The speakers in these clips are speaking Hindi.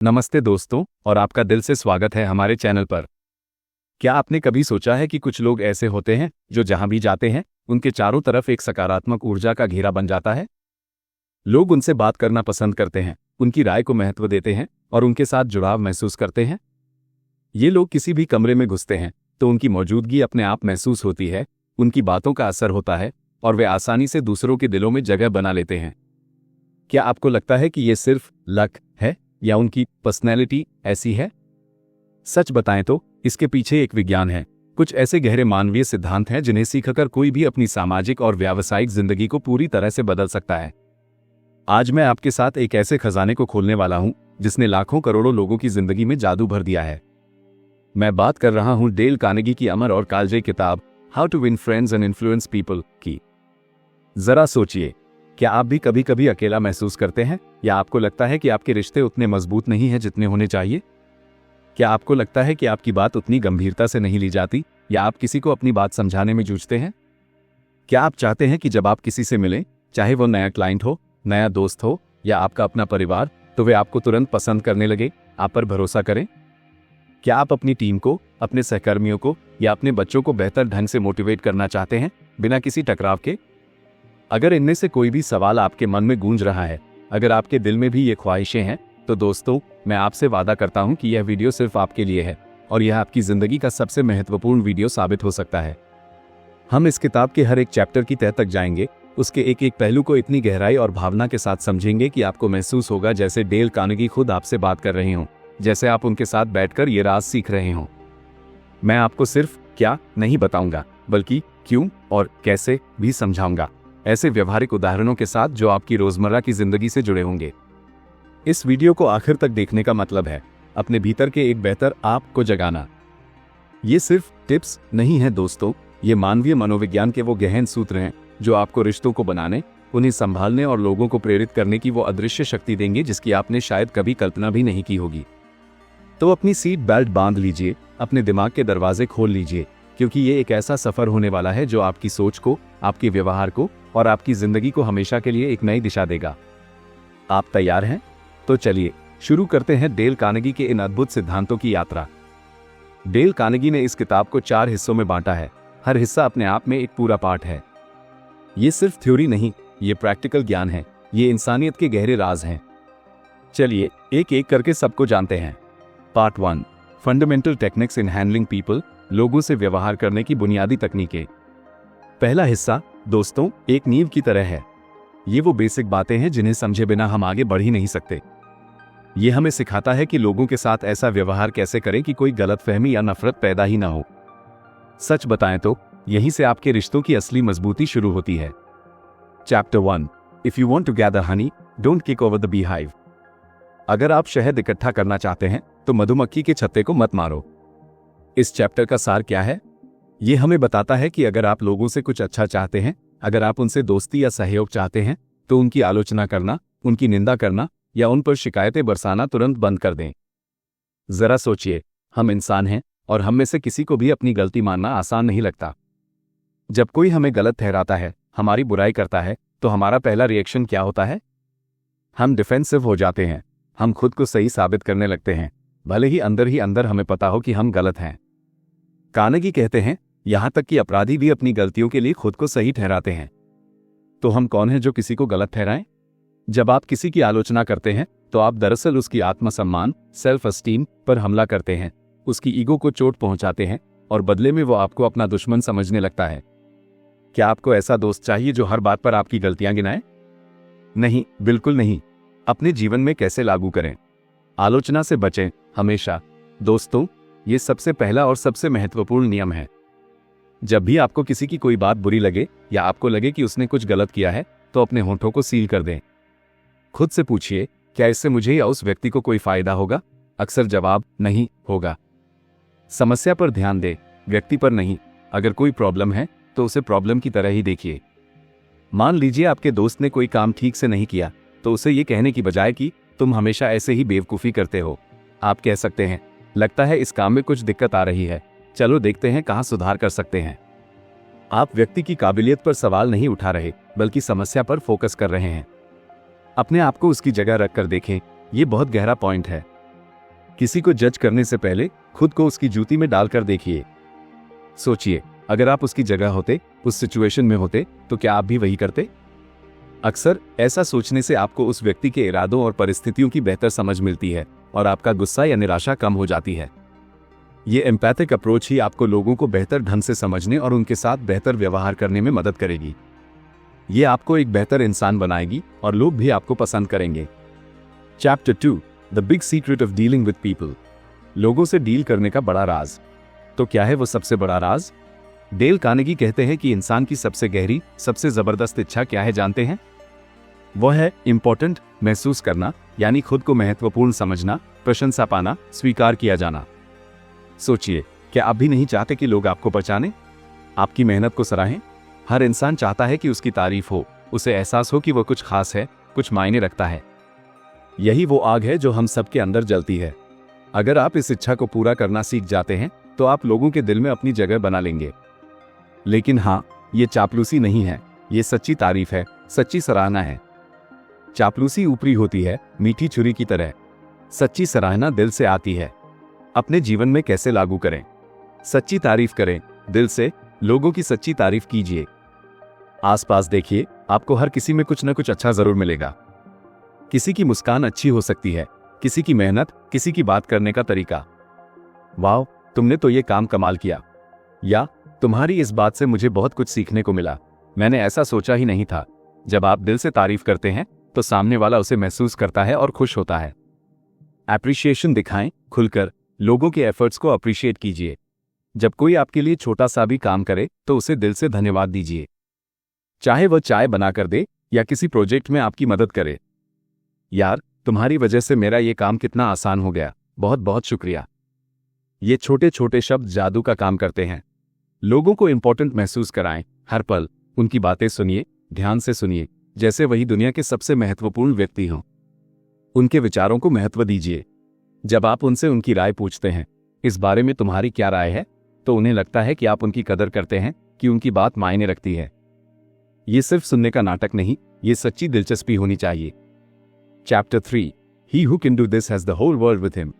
नमस्ते दोस्तों, और आपका दिल से स्वागत है हमारे चैनल पर। क्या आपने कभी सोचा है कि कुछ लोग ऐसे होते हैं जो जहां भी जाते हैं उनके चारों तरफ एक सकारात्मक ऊर्जा का घेरा बन जाता है। लोग उनसे बात करना पसंद करते हैं, उनकी राय को महत्व देते हैं और उनके साथ जुड़ाव महसूस करते हैं। ये लोग किसी भी कमरे में घुसते हैं तो उनकी मौजूदगी अपने आप महसूस होती है, उनकी बातों का असर होता है और वे आसानी से दूसरों के दिलों में जगह बना लेते हैं। क्या आपको लगता है कि ये सिर्फ लक है या उनकी पर्सनैलिटी ऐसी है? सच बताएं तो इसके पीछे एक विज्ञान है। कुछ ऐसे गहरे मानवीय सिद्धांत हैं जिन्हें सीखकर कोई भी अपनी सामाजिक और व्यावसायिक जिंदगी को पूरी तरह से बदल सकता है। आज मैं आपके साथ एक ऐसे खजाने को खोलने वाला हूं जिसने लाखों करोड़ों लोगों की जिंदगी में जादू भर दिया है। मैं बात कर रहा हूं डेल कार्नेगी की अमर और कालजयी किताब how to win friends and influence people की। जरा सोचिए, क्या आप भी कभी कभी अकेला महसूस करते हैं या आपको लगता है कि आपके रिश्ते उतने मजबूत नहीं हैं जितने होने चाहिए? क्या आपको लगता है कि आपकी बात उतनी गंभीरता से नहीं ली जाती या आप किसी को अपनी बात समझाने में जूझते हैं? क्या आप चाहते हैं कि जब आप किसी से मिलें, चाहे वो नया क्लाइंट हो, नया दोस्त हो या आपका अपना परिवार, तो वे आपको तुरंत पसंद करने लगे, आप पर भरोसा करें? क्या आप अपनी टीम को, अपने सहकर्मियों को या अपने बच्चों को बेहतर ढंग से मोटिवेट करना चाहते हैं बिना किसी टकराव के? अगर इनमें से कोई भी सवाल आपके मन में गूंज रहा है, अगर आपके दिल में भी ये ख्वाहिशें हैं, तो दोस्तों, मैं आपसे वादा करता हूं कि यह वीडियो सिर्फ आपके लिए है और यह आपकी जिंदगी का सबसे महत्वपूर्ण वीडियो साबित हो सकता है। हम इस किताब के हर एक चैप्टर की तह तक जाएंगे, उसके एक एक पहलू को इतनी गहराई और भावना के साथ समझेंगे कि आपको महसूस होगा जैसे डेल कार्नेगी खुद आपसे बात कर रहे हों, जैसे आप उनके साथ बैठकर ये राज सीख रहे हों। मैं आपको सिर्फ क्या नहीं बताऊंगा, बल्कि क्यों और कैसे भी समझाऊंगा, ऐसे व्यवहारिक उदाहरणों के साथ जो आपकी रोजमर्रा की जिंदगी से जुड़े होंगे। इस वीडियो को आखिर तक देखने का मतलब है अपने भीतर के एक बेहतर आप को जगाना। ये सिर्फ टिप्स नहीं है दोस्तों, ये मानवीय मनोविज्ञान के वो गहन सूत्र हैं जो आपको रिश्तों को बनाने, उन्हें संभालने और लोगों को प्रेरित करने की वो अदृश्य शक्ति देंगे जिसकी आपने शायद कभी कल्पना भी नहीं की होगी। तो अपनी सीट बेल्ट बांध लीजिए, अपने दिमाग के दरवाजे खोल लीजिए, क्योंकि ये एक ऐसा सफर होने वाला है जो आपकी सोच को, आपके व्यवहार को और आपकी जिंदगी को हमेशा के लिए एक नई दिशा देगा। आप तैयार हैं? तो चलिए शुरू करते हैं डेल कार्नेगी के इन अद्भुत सिद्धांतों की यात्रा। डेल कार्नेगी ने इस किताब को 4 हिस्सों में बांटा है। हर हिस्सा अपने आप में एक पूरा पाठ है। ये सिर्फ थ्योरी नहीं, ये प्रैक्टिकल ज्ञान है, ये इंसानियत के गहरे राज हैं। चलिए एक एक करके सबको जानते हैं। Part 1, fundamental techniques in handling people, लोगों से व्यवहार करने की बुनियादी तकनीकें। पहला हिस्सा दोस्तों एक नींव की तरह है। ये वो बेसिक बातें हैं जिन्हें समझे बिना हम आगे बढ़ ही नहीं सकते। ये हमें सिखाता है कि लोगों के साथ ऐसा व्यवहार कैसे करें कि कोई गलतफहमी या नफरत पैदा ही ना हो। सच बताएं तो यहीं से आपके रिश्तों की असली मजबूती शुरू होती है। Chapter 1, if you want to gather honey, don't kick over the beehive. अगर आप शहद इकट्ठा करना चाहते हैं तो मधुमक्खी के छत्ते को मत मारो। इस चैप्टर का सार क्या है? ये हमें बताता है कि अगर आप लोगों से कुछ अच्छा चाहते हैं, अगर आप उनसे दोस्ती या सहयोग चाहते हैं, तो उनकी आलोचना करना, उनकी निंदा करना या उन पर शिकायतें बरसाना तुरंत बंद कर दें। जरा सोचिए, हम इंसान हैं और हम में से किसी को भी अपनी गलती मानना आसान नहीं लगता। जब कोई हमें गलत ठहराता है, हमारी बुराई करता है, तो हमारा पहला रिएक्शन क्या होता है? हम डिफेंसिव हो जाते हैं, हम खुद को सही साबित करने लगते हैं, भले ही अंदर हमें पता हो कि हम गलत हैं। कार्नेगी कहते हैं, यहां तक कि अपराधी भी अपनी गलतियों के लिए खुद को सही ठहराते हैं। तो हम कौन हैं जो किसी को गलत ठहराएं? जब आप किसी की आलोचना करते हैं तो आप दरअसल उसकी आत्मसम्मान, सेल्फ एस्टीम पर हमला करते हैं, उसकी ईगो को चोट पहुंचाते हैं और बदले में वो आपको अपना दुश्मन समझने लगता है। क्या आपको ऐसा दोस्त चाहिए जो हर बात पर आपकी गलतियां गिनाए? नहीं, बिल्कुल नहीं। अपने जीवन में कैसे लागू करें? आलोचना से बचें हमेशा। दोस्तों, ये सबसे पहला और सबसे महत्वपूर्ण नियम है। जब भी आपको किसी की कोई बात बुरी लगे या आपको लगे कि उसने कुछ गलत किया है, तो अपने होठों को सील कर दें। खुद से पूछिए, क्या इससे मुझे या उस व्यक्ति को कोई फायदा होगा? अक्सर जवाब नहीं होगा। समस्या पर ध्यान दें, व्यक्ति पर नहीं। अगर कोई प्रॉब्लम है तो उसे प्रॉब्लम की तरह ही देखिए। मान लीजिए आपके दोस्त ने कोई काम ठीक से नहीं किया, तो उसे ये कहने की बजाय कि तुम हमेशा ऐसे ही बेवकूफ़ी करते हो, आप कह सकते हैं, लगता है इस काम में कुछ दिक्कत आ रही है, चलो देखते हैं कहां सुधार कर सकते हैं। आप व्यक्ति की काबिलियत पर सवाल नहीं उठा रहे, बल्कि समस्या पर फोकस कर रहे हैं। अपने आप को उसकी जगह रखकर देखें, ये बहुत गहरा पॉइंट है। किसी को जज करने से पहले खुद को उसकी जूती में डालकर देखिए। सोचिए, अगर आप उसकी जगह होते, उस सिचुएशन में होते, तो क्या आप भी वही करते? अक्सर ऐसा सोचने से आपको उस व्यक्ति के इरादों और परिस्थितियों की बेहतर समझ मिलती है और आपका गुस्सा या निराशा कम हो जाती है। ये एम्पैथिक अप्रोच ही आपको लोगों को बेहतर ढंग से समझने और उनके साथ बेहतर व्यवहार करने में मदद करेगी। ये आपको एक बेहतर इंसान बनाएगी और लोग भी आपको पसंद करेंगे। Chapter 2, the big secret of dealing with people. लोगों से डील करने का बड़ा राज। तो क्या है वो सबसे बड़ा राज? डेल कार्नेगी कहते हैं कि इंसान की सबसे गहरी, सबसे जबरदस्त इच्छा क्या है जानते हैं? वह है इंपॉर्टेंट महसूस करना, यानी खुद को महत्वपूर्ण समझना, प्रशंसा पाना, स्वीकार किया जाना। सोचिए, क्या आप भी नहीं चाहते कि लोग आपको पहचानें, आपकी मेहनत को सराहें? हर इंसान चाहता है कि उसकी तारीफ हो, उसे एहसास हो कि वह कुछ खास है, कुछ मायने रखता है। यही वो आग है जो हम सबके अंदर जलती है। अगर आप इस इच्छा को पूरा करना सीख जाते हैं तो आप लोगों के दिल में अपनी जगह बना लेंगे। लेकिन हाँ, ये चापलूसी नहीं है, ये सच्ची तारीफ है, सच्ची सराहना है। चापलूसी ऊपरी होती है, मीठी छुरी की तरह। सच्ची सराहना दिल से आती है। अपने जीवन में कैसे लागू करें? सच्ची तारीफ करें, दिल से लोगों की सच्ची तारीफ कीजिए। आसपास देखिए, आपको हर किसी में कुछ न कुछ अच्छा जरूर मिलेगा। किसी की मुस्कान अच्छी हो सकती है, किसी की मेहनत, किसी की बात करने का तरीका। वाह, तुमने तो ये काम कमाल किया, या तुम्हारी इस बात से मुझे बहुत कुछ सीखने को मिला, मैंने ऐसा सोचा ही नहीं था। जब आप दिल से तारीफ करते हैं तो सामने वाला उसे महसूस करता है और खुश होता है। एप्रिशिएशन दिखाएं, खुलकर लोगों के एफर्ट्स को अप्रिशिएट कीजिए। जब कोई आपके लिए छोटा सा भी काम करे तो उसे दिल से धन्यवाद दीजिए, चाहे वह चाय बनाकर दे या किसी प्रोजेक्ट में आपकी मदद करे। यार, तुम्हारी वजह से मेरा ये काम कितना आसान हो गया, बहुत बहुत शुक्रिया। ये छोटे छोटे शब्द जादू का काम करते हैं। लोगों को इंपॉर्टेंट महसूस कराएं। हर पल उनकी बातें सुनिए, ध्यान से सुनिए, जैसे वही दुनिया के सबसे महत्वपूर्ण व्यक्ति हों। उनके विचारों को महत्व दीजिए। जब आप उनसे उनकी राय पूछते हैं, इस बारे में तुम्हारी क्या राय है, तो उन्हें लगता है कि आप उनकी कदर करते हैं, कि उनकी बात मायने रखती है। ये सिर्फ सुनने का नाटक नहीं, ये सच्ची दिलचस्पी होनी चाहिए। Chapter 3, He who can do this has the whole world with him.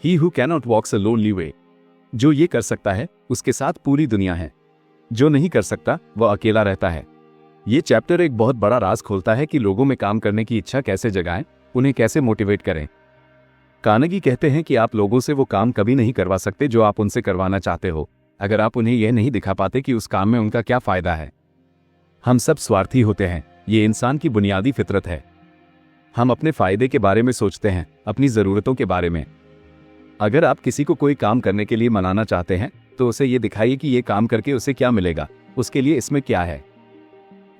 He who cannot walks a lonely way. जो ये कर सकता है, उसके साथ पूरी दुनिया है। जो नहीं कर सकता, वह अकेला रहता है। ये चैप्टर एक बहुत बड़ा राज खोलता है कि लोगों में काम करने की इच्छा कैसे जगाएं, उन्हें कैसे मोटिवेट करें। कार्नेगी कहते हैं कि आप लोगों से वो काम कभी नहीं करवा सकते जो आप उनसे करवाना चाहते हो, अगर आप उन्हें यह नहीं दिखा पाते कि उस काम में उनका क्या फायदा है। हम सब स्वार्थी होते हैं, ये इंसान की बुनियादी फितरत है। हम अपने फायदे के बारे में सोचते हैं, अपनी जरूरतों के बारे में। अगर आप किसी को कोई काम करने के लिए मनाना चाहते हैं तो उसे ये दिखाइए कि ये काम करके उसे क्या मिलेगा, उसके लिए इसमें क्या है।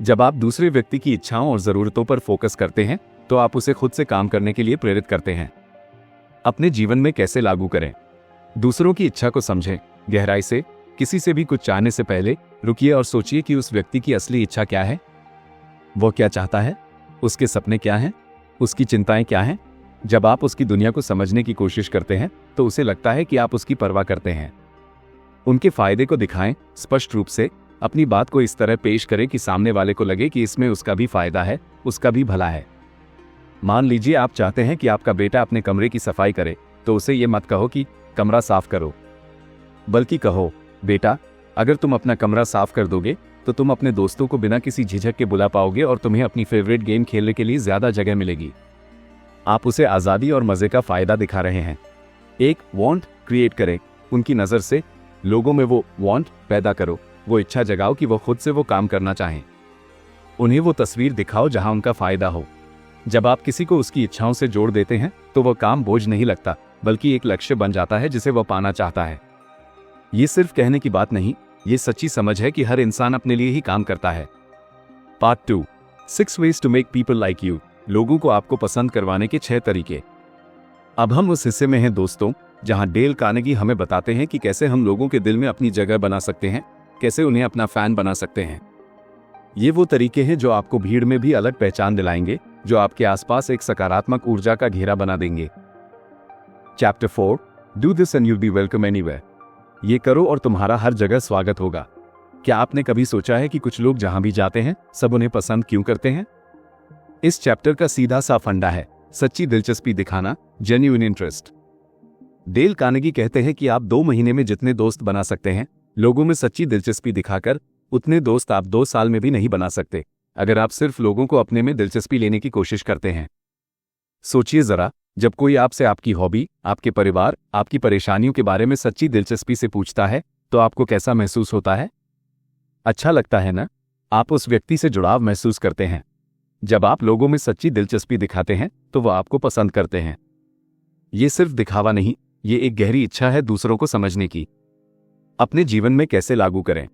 जब आप दूसरे व्यक्ति की इच्छाओं और जरूरतों पर फोकस करते हैं तो आप उसे खुद से काम करने के लिए प्रेरित करते हैं। अपने जीवन में कैसे लागू करें? दूसरों की इच्छा को समझें गहराई से। किसी से भी कुछ चाहने से पहले रुकिए और सोचिए कि उस व्यक्ति की असली इच्छा क्या है। वो क्या चाहता है, उसके सपने क्या हैं, उसकी चिंताएं क्या हैं। जब आप उसकी दुनिया को समझने की कोशिश करते हैं तो उसे लगता है कि आप उसकी परवाह करते हैं। उनके फायदे को दिखाएं स्पष्ट रूप से। अपनी बात को इस तरह पेश करें कि सामने वाले को लगे कि इसमें उसका भी फायदा है, उसका भी भला है। मान लीजिए आप चाहते हैं कि आपका बेटा अपने कमरे की सफाई करे, तो उसे ये मत कहो कि कमरा साफ करो, बल्कि कहो, बेटा, अगर तुम अपना कमरा साफ कर दोगे तो तुम अपने दोस्तों को बिना किसी झिझक के बुला पाओगे और तुम्हें अपनी फेवरेट गेम खेलने के लिए ज्यादा जगह मिलेगी। आप उसे आज़ादी और मजे का फायदा दिखा रहे हैं। एक वांट क्रिएट करें उनकी नज़र से। लोगों में वो वांट पैदा करो, वो इच्छा जगाओ कि वो खुद से वो काम करना चाहें। उन्हें वो तस्वीर दिखाओ जहां उनका फायदा हो। जब आप किसी को उसकी इच्छाओं से जोड़ देते हैं तो वह काम बोझ नहीं लगता, बल्कि एक लक्ष्य बन जाता है जिसे वह पाना चाहता है। ये सिर्फ कहने की बात नहीं, ये सच्ची समझ है कि हर इंसान अपने लिए ही काम करता है। Part 2, 6 ways to make people like you. लोगों को आपको पसंद करवाने के 6 तरीके। अब हम उस हिस्से में हैं दोस्तों, जहां डेल कार्नेगी हमें बताते हैं कि कैसे हम लोगों के दिल में अपनी जगह बना सकते हैं, कैसे उन्हें अपना फैन बना सकते हैं। ये वो तरीके हैं जो आपको भीड़ में भी अलग पहचान दिलाएंगे, जो आपके आसपास एक सकारात्मक ऊर्जा का घेरा बना देंगे। Chapter 4, do this and you'll be welcome anywhere. ये करो और तुम्हारा हर जगह स्वागत होगा। क्या आपने कभी सोचा है कि कुछ लोग जहां भी जाते हैं सब उन्हें पसंद क्यों करते हैं? इस चैप्टर का सीधा सा फंडा है सच्ची दिलचस्पी दिखाना, जेन्युइन इंटरेस्ट। डेल कार्नेगी कहते हैं कि आप 2 महीने में जितने दोस्त बना सकते हैं लोगों में सच्ची दिलचस्पी दिखाकर, उतने दोस्त आप 2 साल में भी नहीं बना सकते अगर आप सिर्फ लोगों को अपने में दिलचस्पी लेने की कोशिश करते हैं। सोचिए जरा, जब कोई आपसे आपकी हॉबी, आपके परिवार, आपकी परेशानियों के बारे में सच्ची दिलचस्पी से पूछता है तो आपको कैसा महसूस होता है? अच्छा लगता है ना? आप उस व्यक्ति से जुड़ाव महसूस करते हैं। जब आप लोगों में सच्ची दिलचस्पी दिखाते हैं तो वो आपको पसंद करते हैं। ये सिर्फ दिखावा नहीं, ये एक गहरी इच्छा है दूसरों को समझने की। अपने जीवन में कैसे लागू करें?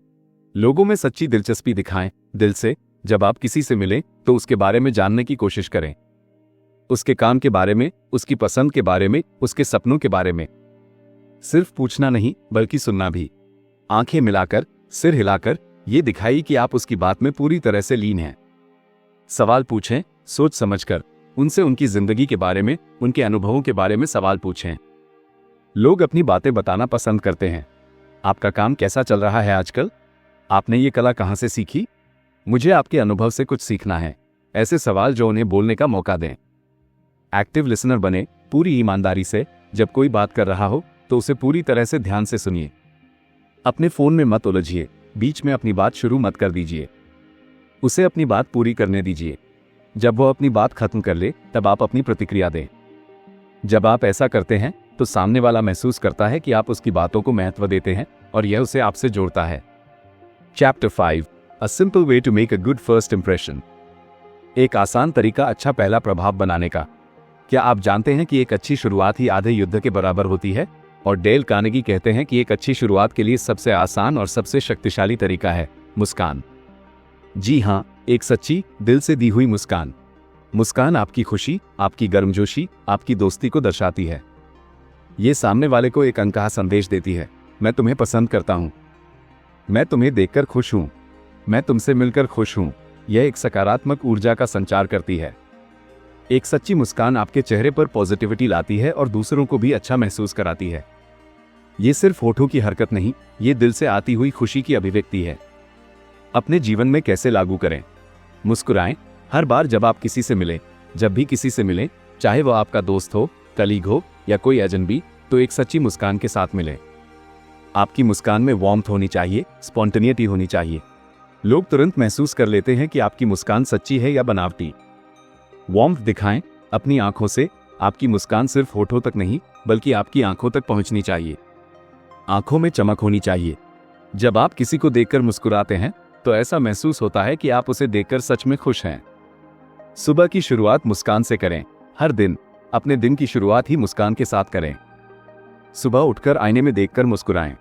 लोगों में सच्ची दिलचस्पी दिखाएं दिल से। जब आप किसी से मिलें तो उसके बारे में जानने की कोशिश करें, उसके काम के बारे में, उसकी पसंद के बारे में, उसके सपनों के बारे में। सिर्फ पूछना नहीं बल्कि सुनना भी। आंखें मिलाकर, सिर हिलाकर ये दिखाइए कि आप उसकी बात में पूरी तरह से लीन हैं। सवाल पूछें सोच समझकर, उनसे उनकी जिंदगी के बारे में, उनके अनुभवों के बारे में सवाल पूछें। लोग अपनी बातें बताना पसंद करते हैं। आपका काम कैसा चल रहा है आजकल? आपने ये कला कहाँ से सीखी? मुझे आपके अनुभव से कुछ सीखना है। ऐसे सवाल जो उन्हें बोलने का मौका दें। एक्टिव लिसनर बने, पूरी ईमानदारी से। जब कोई बात कर रहा हो तो उसे पूरी तरह से ध्यान से सुनिए। अपने फोन में मत उलझिए, बीच में अपनी बात शुरू मत कर दीजिए। उसे अपनी बात पूरी करने दीजिए। जब वो अपनी बात खत्म कर ले तब आप अपनी प्रतिक्रिया दें। जब आप ऐसा करते हैं तो सामने वाला महसूस करता है कि आप उसकी बातों को महत्व देते हैं और यह उसे आपसे जोड़ता है। Chapter 5, a simple way to make a good first impression. एक आसान तरीका अच्छा पहला प्रभाव बनाने का। क्या आप जानते हैं कि एक अच्छी शुरुआत ही आधे युद्ध के बराबर होती है? और डेल कार्नेगी कहते हैं कि एक अच्छी शुरुआत के लिए सबसे आसान और सबसे शक्तिशाली तरीका है मुस्कान। जी हां, एक सच्ची, दिल से दी हुई मुस्कान। मुस्कान आपकी खुशी, आपकी गर्मजोशी, आपकी दोस्ती को दर्शाती है। ये सामने वाले को एक अनकहा संदेश देती है, मैं तुम्हें पसंद करता हूं, मैं तुम्हें देखकर खुश हूं, मैं तुमसे मिलकर खुश हूं। यह एक सकारात्मक ऊर्जा का संचार करती है। एक सच्ची मुस्कान आपके चेहरे पर पॉजिटिविटी लाती है और दूसरों को भी अच्छा महसूस कराती है। ये सिर्फ होठों की हरकत नहीं, ये दिल से आती हुई खुशी की अभिव्यक्ति है। अपने जीवन में कैसे लागू करें? मुस्कुराएं हर बार जब आप किसी से मिलें। जब भी किसी से मिलें, चाहे वह आपका दोस्त हो, कलीग हो या कोई अजनबी, तो एक सच्ची मुस्कान के साथ मिलें। आपकी मुस्कान में वार्मथ होनी चाहिए, स्पॉन्टेनिटी होनी चाहिए। लोग तुरंत महसूस कर लेते हैं कि आपकी मुस्कान सच्ची है या बनावटी। वार्मथ दिखाएं अपनी आंखों से। आपकी मुस्कान सिर्फ होठों तक नहीं बल्कि आपकी आंखों तक पहुंचनी चाहिए। आंखों में चमक होनी चाहिए। जब आप किसी को देखकर मुस्कुराते हैं तो ऐसा महसूस होता है कि आप उसे देखकर सच में खुश हैं। सुबह की शुरुआत मुस्कान से करें। हर दिन अपने दिन की शुरुआत ही मुस्कान के साथ करें। सुबह उठकर आईने में देखकर मुस्कुराएं।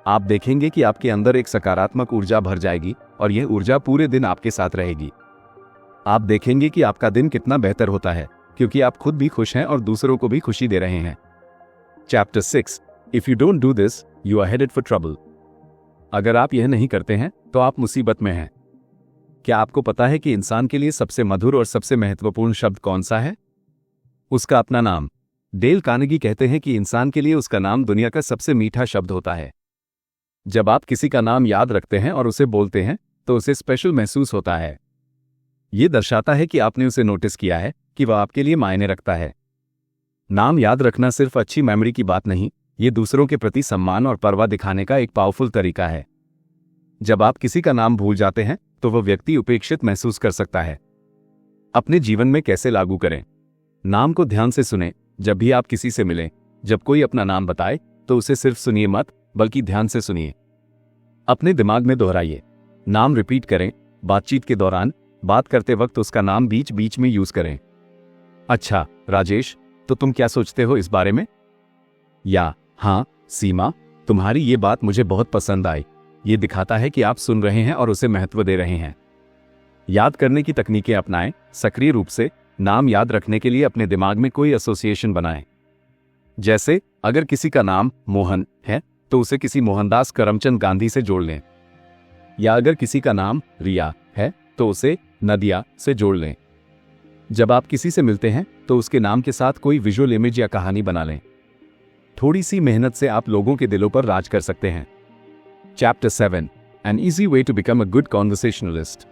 आप देखेंगे कि आपके अंदर एक सकारात्मक ऊर्जा भर जाएगी और यह ऊर्जा पूरे दिन आपके साथ रहेगी। आप देखेंगे कि आपका दिन कितना बेहतर होता है क्योंकि आप खुद भी खुश हैं और दूसरों को भी खुशी दे रहे हैं। Chapter 6, if you don't do this you are headed for trouble. अगर आप यह नहीं करते हैं तो आप मुसीबत में हैं। क्या आपको पता है कि इंसान के लिए सबसे मधुर और सबसे महत्वपूर्ण शब्द कौन सा है? उसका अपना नाम। डेल कार्नेगी कहते हैं कि इंसान के लिए उसका नाम दुनिया का सबसे मीठा शब्द होता है। जब आप किसी का नाम याद रखते हैं और उसे बोलते हैं तो उसे स्पेशल महसूस होता है। यह दर्शाता है कि आपने उसे नोटिस किया है, कि वह आपके लिए मायने रखता है। नाम याद रखना सिर्फ अच्छी मेमोरी की बात नहीं, ये दूसरों के प्रति सम्मान और परवाह दिखाने का एक पावरफुल तरीका है। जब आप किसी का नाम भूल जाते हैं तो वह व्यक्ति उपेक्षित महसूस कर सकता है। अपने जीवन में कैसे लागू करें? नाम को ध्यान से सुनें। जब भी आप किसी से मिलें, जब कोई अपना नाम बताए तो उसे सिर्फ सुनिए मत, बल्कि ध्यान से सुनिए। अपने दिमाग में दोहराइए। नाम रिपीट करें। बातचीत के दौरान, बात करते वक्त उसका नाम बीच बीच में यूज करें। अच्छा राजेश, तो तुम क्या सोचते हो इस बारे में? या हाँ सीमा, तुम्हारी ये बात मुझे बहुत पसंद आई। ये दिखाता है कि आप सुन रहे हैं और उसे महत्व दे रहे हैं। याद करने की तकनीकें अपनाएं। सक्रिय रूप से नाम याद रखने के लिए अपने दिमाग में कोई एसोसिएशन बनाएं। जैसे अगर किसी का नाम मोहन है तो उसे किसी मोहनदास करमचंद गांधी से जोड़ लें, या अगर किसी का नाम रिया है तो उसे नदिया से जोड़ लें। जब आप किसी से मिलते हैं तो उसके नाम के साथ कोई विजुअल इमेज या कहानी बना लें। थोड़ी सी मेहनत से आप लोगों के दिलों पर राज कर सकते हैं। Chapter 7, an easy way to become a good conversationalist.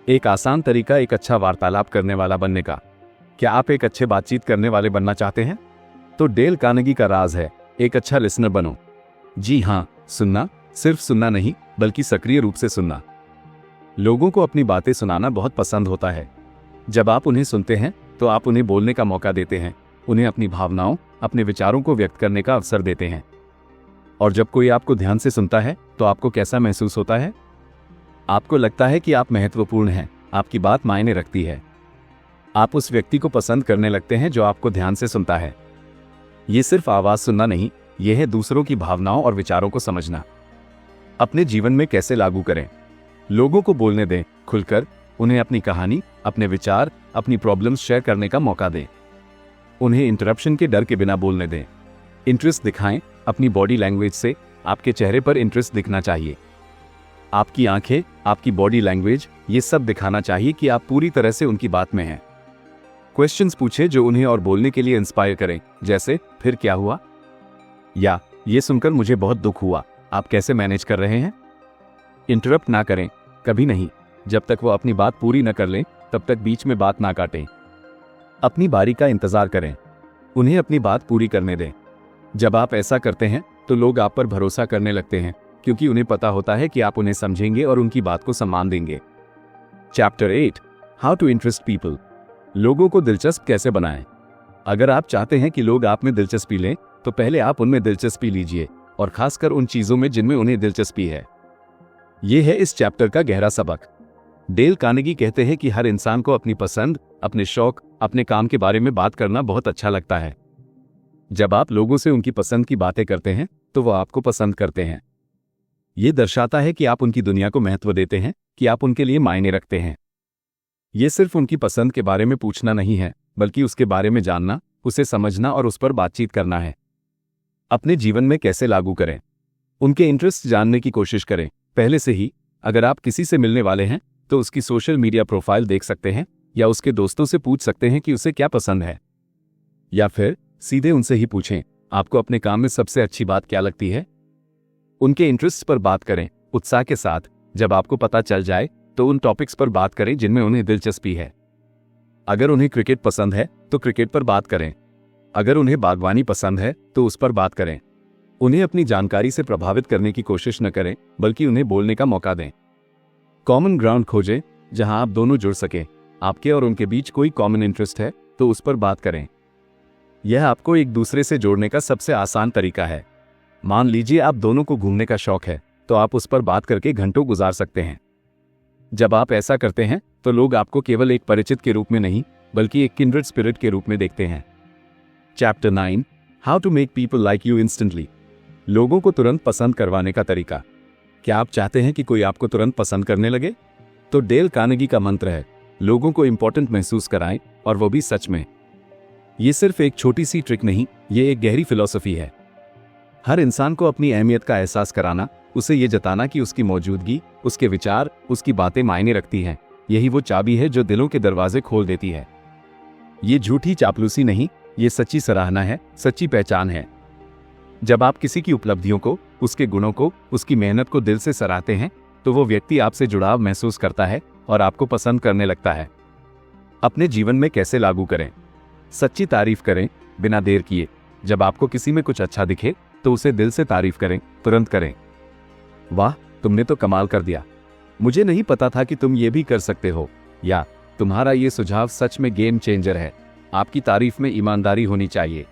एक आसान तरीका एक अच्छा वार्तालाप करने वाला बनने का। क्या आप एक अच्छे बातचीत करने वाले बनना चाहते हैं? तो डेल कार्नेगी का राज है एक अच्छा लिसनर बनो। जी हाँ, सुनना, सिर्फ सुनना नहीं बल्कि सक्रिय रूप से सुनना। लोगों को अपनी बातें सुनाना बहुत पसंद होता है। जब आप उन्हें सुनते हैं तो आप उन्हें बोलने का मौका देते हैं, उन्हें अपनी भावनाओं, अपने विचारों को व्यक्त करने का अवसर देते हैं। और जब कोई आपको ध्यान से सुनता है तो आपको कैसा महसूस होता है? आपको लगता है कि आप महत्वपूर्ण हैं, आपकी बात मायने रखती है। आप उस व्यक्ति को पसंद करने लगते हैं जो आपको ध्यान से सुनता है। ये सिर्फ आवाज सुनना नहीं, यह है दूसरों की भावनाओं और विचारों को समझना। अपने जीवन में कैसे लागू करें? लोगों को बोलने दें, खुलकर उन्हें अपनी कहानी, अपने विचार, अपनी प्रॉब्लम्स शेयर करने का मौका दें। उन्हें इंटरप्शन के डर के बिना बोलने दें। इंटरेस्ट दिखाएं, अपनी बॉडी लैंग्वेज से आपके चेहरे पर इंटरेस्ट दिखना चाहिए। आपकी आंखें, आपकी बॉडी लैंग्वेज, ये सब दिखाना चाहिए कि आप पूरी तरह से उनकी बात में हैं। क्वेश्चंस पूछें जो उन्हें और बोलने के लिए इंस्पायर करें, जैसे फिर क्या हुआ, या ये सुनकर मुझे बहुत दुख हुआ, आप कैसे मैनेज कर रहे हैं? इंटरप्ट ना करें, कभी नहीं। जब तक वो अपनी बात पूरी न कर लें तब तक बीच में बात ना काटें। अपनी बारी का इंतजार करें, उन्हें अपनी बात पूरी करने दें। जब आप ऐसा करते हैं तो लोग आप पर भरोसा करने लगते हैं, क्योंकि उन्हें पता होता है कि आप उन्हें समझेंगे और उनकी बात को सम्मान देंगे। Chapter 8, how to interest people. लोगों को दिलचस्प कैसे बनाएं? अगर आप चाहते हैं कि लोग आप में दिलचस्पी लें तो पहले आप उनमें दिलचस्पी लीजिए, और खासकर उन चीजों में जिनमें उन्हें दिलचस्पी है। यह है इस चैप्टर का गहरा सबक। डेल कार्नेगी कहते हैं कि हर इंसान को अपनी पसंद, अपने शौक, अपने काम के बारे में बात करना बहुत अच्छा लगता है। जब आप लोगों से उनकी पसंद की बातें करते हैं तो वो आपको पसंद करते हैं। ये दर्शाता है कि आप उनकी दुनिया को महत्व देते हैं, कि आप उनके लिए मायने रखते हैं। ये सिर्फ उनकी पसंद के बारे में पूछना नहीं है, बल्कि उसके बारे में जानना, उसे समझना और उस पर बातचीत करना है। अपने जीवन में कैसे लागू करें? उनके इंटरेस्ट जानने की कोशिश करें पहले से ही। अगर आप किसी से मिलने वाले हैं तो उसकी सोशल मीडिया प्रोफाइल देख सकते हैं, या उसके दोस्तों से पूछ सकते हैं कि उसे क्या पसंद है। या फिर सीधे उनसे ही पूछें, आपको अपने काम में सबसे अच्छी बात क्या लगती है? उनके इंटरेस्ट पर बात करें उत्साह के साथ। जब आपको पता चल जाए तो उन टॉपिक्स पर बात करें जिनमें उन्हें दिलचस्पी है। अगर उन्हें क्रिकेट पसंद है तो क्रिकेट पर बात करें। अगर उन्हें बागवानी पसंद है तो उस पर बात करें। उन्हें अपनी जानकारी से प्रभावित करने की कोशिश न करें, बल्कि उन्हें बोलने का मौका दें। कॉमन ग्राउंड खोजें जहां आप दोनों जुड़ सकें। आपके और उनके बीच कोई कॉमन इंटरेस्ट है तो उस पर बात करें। यह आपको एक दूसरे से जोड़ने का सबसे आसान तरीका है। मान लीजिए आप दोनों को घूमने का शौक है, तो आप उस पर बात करके घंटों गुजार सकते हैं। जब आप ऐसा करते हैं तो लोग आपको केवल एक परिचित के रूप में नहीं, बल्कि एक किंड्रेड स्पिरिट के रूप में देखते हैं। Chapter 9, how to make people like you instantly. लोगों को तुरंत पसंद करवाने का तरीका। क्या आप चाहते हैं कि कोई आपको तुरंत पसंद करने लगे? तो डेल कार्नेगी का मंत्र है, लोगों को इंपॉर्टेंट महसूस कराएं, और वो भी सच में। ये सिर्फ एक छोटी सी ट्रिक नहीं, ये एक गहरी फिलॉसफी है। हर इंसान को अपनी अहमियत का एहसास कराना, उसे ये जताना कि उसकी मौजूदगी, उसके विचार, उसकी बातें मायने रखती हैं। यही वो चाबी है जो दिलों के दरवाजे खोल देती है। ये झूठी चापलूसी नहीं, ये सच्ची सराहना है, सच्ची पहचान है। जब आप किसी की उपलब्धियों को, उसके गुणों को, उसकी मेहनत को दिल से सराहते हैं तो वो व्यक्ति आपसे जुड़ाव महसूस करता है और आपको पसंद करने लगता है। अपने जीवन में कैसे लागू करें? सच्ची तारीफ करें बिना देर किए। जब आपको किसी में कुछ अच्छा दिखे तो उसे दिल से तारीफ करें, तुरंत करें। वाह, तुमने तो कमाल कर दिया, मुझे नहीं पता था कि तुम ये भी कर सकते हो, या तुम्हारा ये सुझाव सच में गेम चेंजर है। आपकी तारीफ में ईमानदारी होनी चाहिए।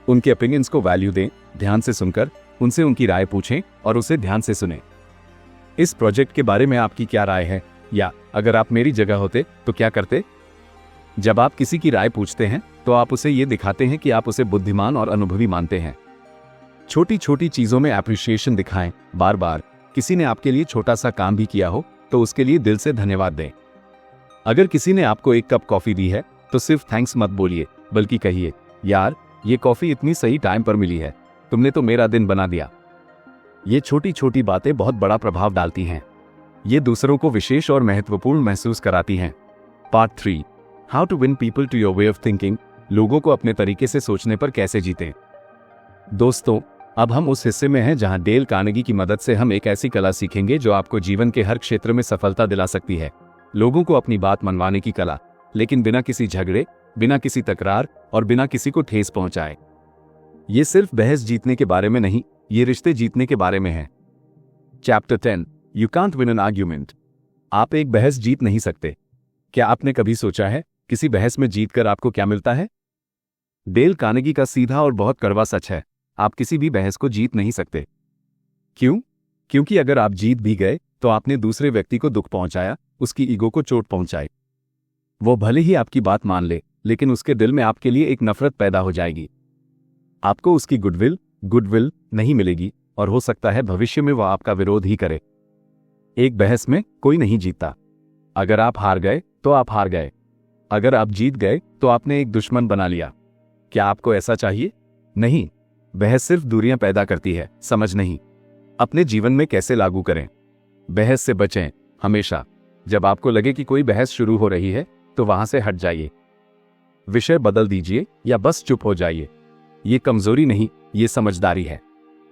उनके ओपिनियंस को वैल्यू दें, ध्यान से सुनकर उनसे उनकी राय पूछें और उसे ध्यान से सुनें। इस प्रोजेक्ट के बारे में आपकी क्या राय है, या अगर आप मेरी जगह होते तो क्या करते? जब आप किसी की राय पूछते हैं तो आप उसे ये दिखाते हैं कि आप उसे बुद्धिमान और अनुभवी मानते हैं। छोटी छोटी चीजों में एप्रिसिएशन दिखाएं। बार बार किसी ने आपके लिए छोटा सा काम भी किया हो तो उसके लिए दिल से धन्यवाद दें। अगर किसी ने आपको एक कप कॉफी दी है तो सिर्फ थैंक्स मत बोलिए, बल्कि कहिए, यार ये कॉफी इतनी सही टाइम पर मिली है, तुमने तो मेरा दिन बना दिया। ये छोटी छोटी बातें बहुत बड़ा प्रभाव डालती हैं। ये दूसरों को विशेष और महत्वपूर्ण महसूस कराती हैं। Part 3, how to win people to your way of thinking. लोगों को अपने तरीके से सोचने पर कैसे जीतें। दोस्तों, अब हम उस हिस्से में हैं जहां डेल कार्नेगी की मदद से हम एक ऐसी कला सीखेंगे जो आपको जीवन के हर क्षेत्र में सफलता दिला सकती है। लोगों को अपनी बात मनवाने की कला, लेकिन बिना किसी झगड़े, बिना किसी तकरार और बिना किसी को ठेस पहुंचाए। ये सिर्फ बहस जीतने के बारे में नहीं, ये रिश्ते जीतने के बारे में है। Chapter 10 you can't win an argument. आप एक बहस जीत नहीं सकते। क्या आपने कभी सोचा है किसी बहस में जीतकर आपको क्या मिलता है? डेल कार्नेगी का सीधा और बहुत कड़वा सच है, आप किसी भी बहस को जीत नहीं सकते। क्यों? क्योंकि अगर आप जीत भी गए तो आपने दूसरे व्यक्ति को दुख पहुंचाया, उसकी ईगो को चोट पहुंचाई। वो भले ही आपकी बात मान ले, लेकिन उसके दिल में आपके लिए एक नफरत पैदा हो जाएगी। आपको उसकी गुडविल नहीं मिलेगी और हो सकता है भविष्य में वह आपका विरोध ही करे। एक बहस में कोई नहीं जीतता। अगर आप हार गए तो आप हार गए, अगर आप जीत गए तो आपने एक दुश्मन बना लिया। क्या आपको ऐसा चाहिए? नहीं। बहस सिर्फ दूरियां पैदा करती है, समझ नहीं। अपने जीवन में कैसे लागू करें? बहस से बचें हमेशा। जब आपको लगे कि कोई बहस शुरू हो रही है तो वहां से हट जाइए, विषय बदल दीजिए या बस चुप हो जाइए। ये कमजोरी नहीं, ये समझदारी है।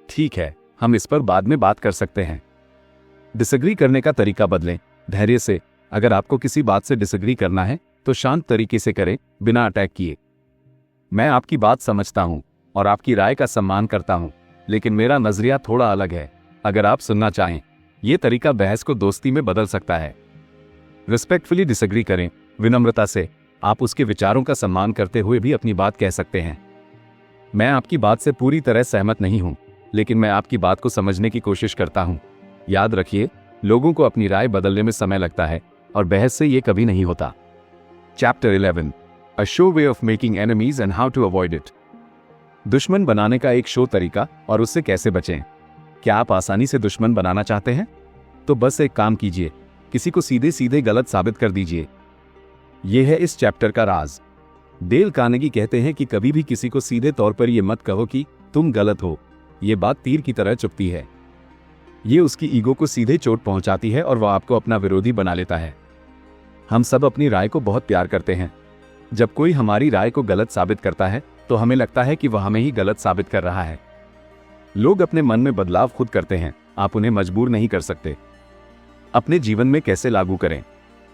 ठीक है, हम इस पर बाद में बात कर सकते हैं। डिसएग्री करने का तरीका बदलें, धैर्य से। अगर आपको किसी बात से डिसएग्री करना है तो शांत तरीके से करें, बिना अटैक किए। मैं आपकी बात समझता हूं और आपकी राय का सम्मान करता हूं, लेकिन मेरा नजरिया थोड़ा अलग है। अगर आप सुनना चाहें, यह तरीका बहस को दोस्ती में बदल सकता है। रिस्पेक्टफुली डिसएग्री करें, विनम्रता से। आप उसके विचारों का सम्मान करते हुए भी अपनी बात कह सकते हैं। मैं आपकी बात से पूरी तरह सहमत नहीं हूं, लेकिन मैं आपकी बात को समझने की कोशिश करता हूं। याद रखिए, लोगों को अपनी राय बदलने में समय लगता है और बहस से यह कभी नहीं होता। Chapter 11 a sure way of making enemies and how to avoid it. दुश्मन बनाने का एक शो तरीका और उससे कैसे बचें। क्या आप आसानी से दुश्मन बनाना चाहते हैं? तो बस एक काम कीजिए, किसी को सीधे सीधे गलत साबित कर दीजिए। यह है इस चैप्टर का राज। डेल कार्नेगी कहते हैं कि कभी भी किसी को सीधे तौर पर यह मत कहो कि तुम गलत हो। यह बात तीर की तरह चुभती है। ये उसकी ईगो को सीधे चोट पहुंचाती है और वह आपको अपना विरोधी बना लेता है। हम सब अपनी राय को बहुत प्यार करते हैं। जब कोई हमारी राय को गलत साबित करता है तो हमें लगता है कि वह हमें ही गलत साबित कर रहा है। लोग अपने मन में बदलाव खुद करते हैं, आप उन्हें मजबूर नहीं कर सकते। अपने जीवन में कैसे लागू करें?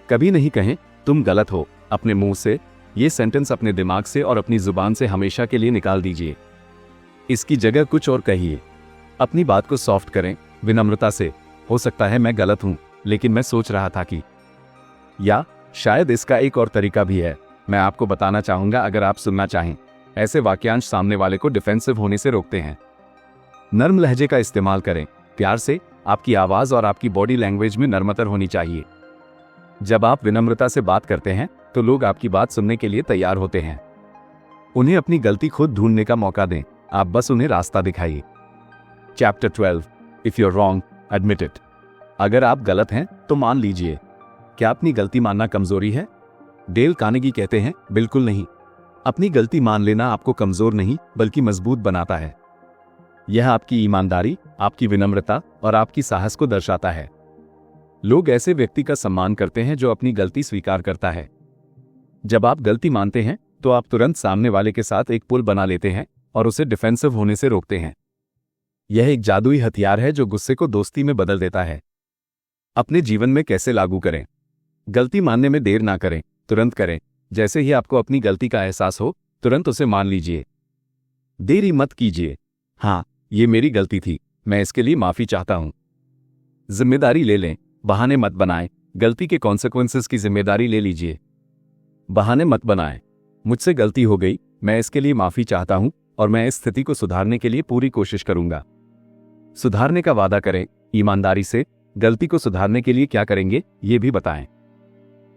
कभी नहीं कहें तुम गलत हो अपने मुंह से। यह सेंटेंस अपने दिमाग से और अपनी जुबान से हमेशा के लिए निकाल दीजिए। इसकी जगह कुछ और कहिए। अपनी बात को सॉफ्ट करें, विनम्रता से। हो सकता है मैं गलत हूं, लेकिन मैं सोच रहा था कि, या शायद इसका एक और तरीका भी है, मैं आपको बताना चाहूंगा अगर आप सुनना चाहें। ऐसे वाक्यांश सामने वाले को डिफेंसिव होने से रोकते हैं। नर्म लहजे का इस्तेमाल करें, प्यार से। आपकी आवाज और आपकी बॉडी लैंग्वेज में नर्मतर होनी चाहिए। जब आप विनम्रता से बात करते हैं तो लोग आपकी बात सुनने के लिए तैयार होते हैं। उन्हें अपनी गलती खुद ढूंढने का मौका दें, आप बस उन्हें रास्ता दिखाइए। Chapter 12 if you are wrong admit it. अगर आप गलत हैं तो मान लीजिए। क्या अपनी गलती मानना कमजोरी है? डेल कार्नेगी कहते हैं बिल्कुल नहीं। अपनी गलती मान लेना आपको कमजोर नहीं बल्कि मजबूत बनाता है। यह आपकी ईमानदारी, आपकी विनम्रता और आपकी साहस को दर्शाता है। लोग ऐसे व्यक्ति का सम्मान करते हैं जो अपनी गलती स्वीकार करता है। जब आप गलती मानते हैं तो आप तुरंत सामने वाले के साथ एक पुल बना लेते हैं और उसे डिफेंसिव होने से रोकते हैं। यह एक जादुई हथियार है जो गुस्से को दोस्ती में बदल देता है। अपने जीवन में कैसे लागू करें? गलती मानने में देर ना करें, तुरंत करें। जैसे ही आपको अपनी गलती का एहसास हो, तुरंत उसे मान लीजिए। देरी मत कीजिए। हाँ, ये मेरी गलती थी, मैं इसके लिए माफी चाहता हूं। जिम्मेदारी ले लें, बहाने मत बनाएं। गलती के कॉन्सिक्वेंसेस की जिम्मेदारी ले लीजिए। बहाने मत बनाएं। मुझसे गलती हो गई, मैं इसके लिए माफी चाहता हूं और मैं इस स्थिति को सुधारने के लिए पूरी कोशिश करूंगा। सुधारने का वादा करें, ईमानदारी से। गलती को सुधारने के लिए क्या करेंगे, ये भी बताएं।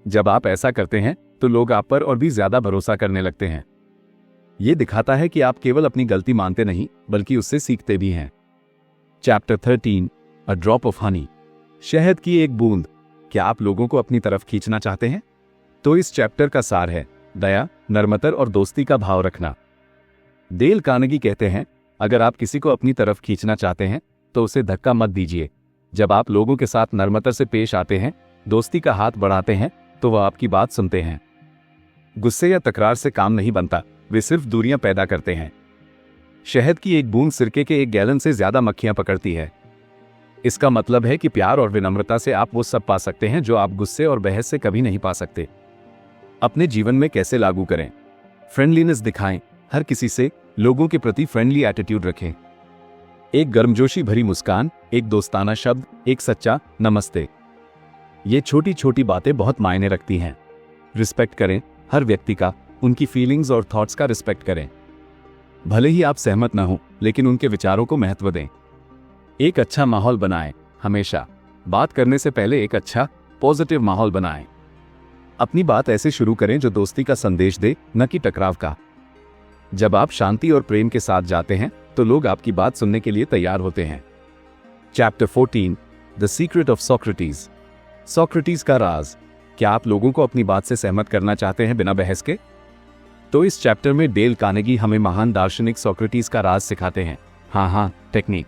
जब आप ऐसा करते हैं तो लोग आप पर और भी ज्यादा भरोसा करने लगते हैं। यह दिखाता है कि आप केवल अपनी गलती मानते नहीं बल्कि उससे सीखते भी हैं। Chapter 13 a drop of honey. शहद की एक बूंद। क्या आप लोगों को अपनी तरफ खींचना चाहते हैं? तो इस चैप्टर का सार है दया, नर्मता और दोस्ती का भाव रखना। डेल कार्नेगी कहते हैं, अगर आप किसी को अपनी तरफ खींचना चाहते हैं तो उसे धक्का मत दीजिए। जब आप लोगों के साथ नर्मता से पेश आते हैं, दोस्ती का हाथ बढ़ाते हैं, तो वह आपकी बात सुनते हैं। गुस्से या तकरार से काम नहीं बनता, वे सिर्फ दूरियां पैदा करते हैं। शहद की एक बूंद सिरके के 1 गैलन से ज्यादा मक्खियां पकड़ती है। इसका मतलब है कि प्यार और विनम्रता से आप वो सब पा सकते हैं जो आप गुस्से और बहस से कभी नहीं पा सकते। अपने जीवन में कैसे लागू करें? फ्रेंडलीनेस दिखाएं, हर किसी से, लोगों के प्रति फ्रेंडली एटीट्यूड रखें। एक गर्मजोशी भरी मुस्कान, एक दोस्ताना शब्द, एक सच्चा नमस्ते। ये छोटी छोटी बातें बहुत मायने रखती हैं। रिस्पेक्ट करें हर व्यक्ति का, उनकी फीलिंग्स और थॉट्स का रिस्पेक्ट करें। भले ही आप सहमत ना हो, लेकिन उनके विचारों को महत्व दें। एक अच्छा माहौल बनाएं। हमेशा बात करने से पहले एक अच्छा पॉजिटिव माहौल बनाएं। अपनी बात ऐसे शुरू करें जो दोस्ती का संदेश दे, न कि टकराव का। जब आप शांति और प्रेम के साथ जाते हैं तो लोग आपकी बात सुनने के लिए तैयार होते हैं। Chapter 14 the secret of Socrates. Socrates का राज। क्या आप लोगों को अपनी बात से सहमत करना चाहते हैं बिना बहस के? तो इस चैप्टर में डेल कार्नेगी हमें महान दार्शनिक सोक्रेटिस का राज सिखाते हैं। हाँ, टेक्निक।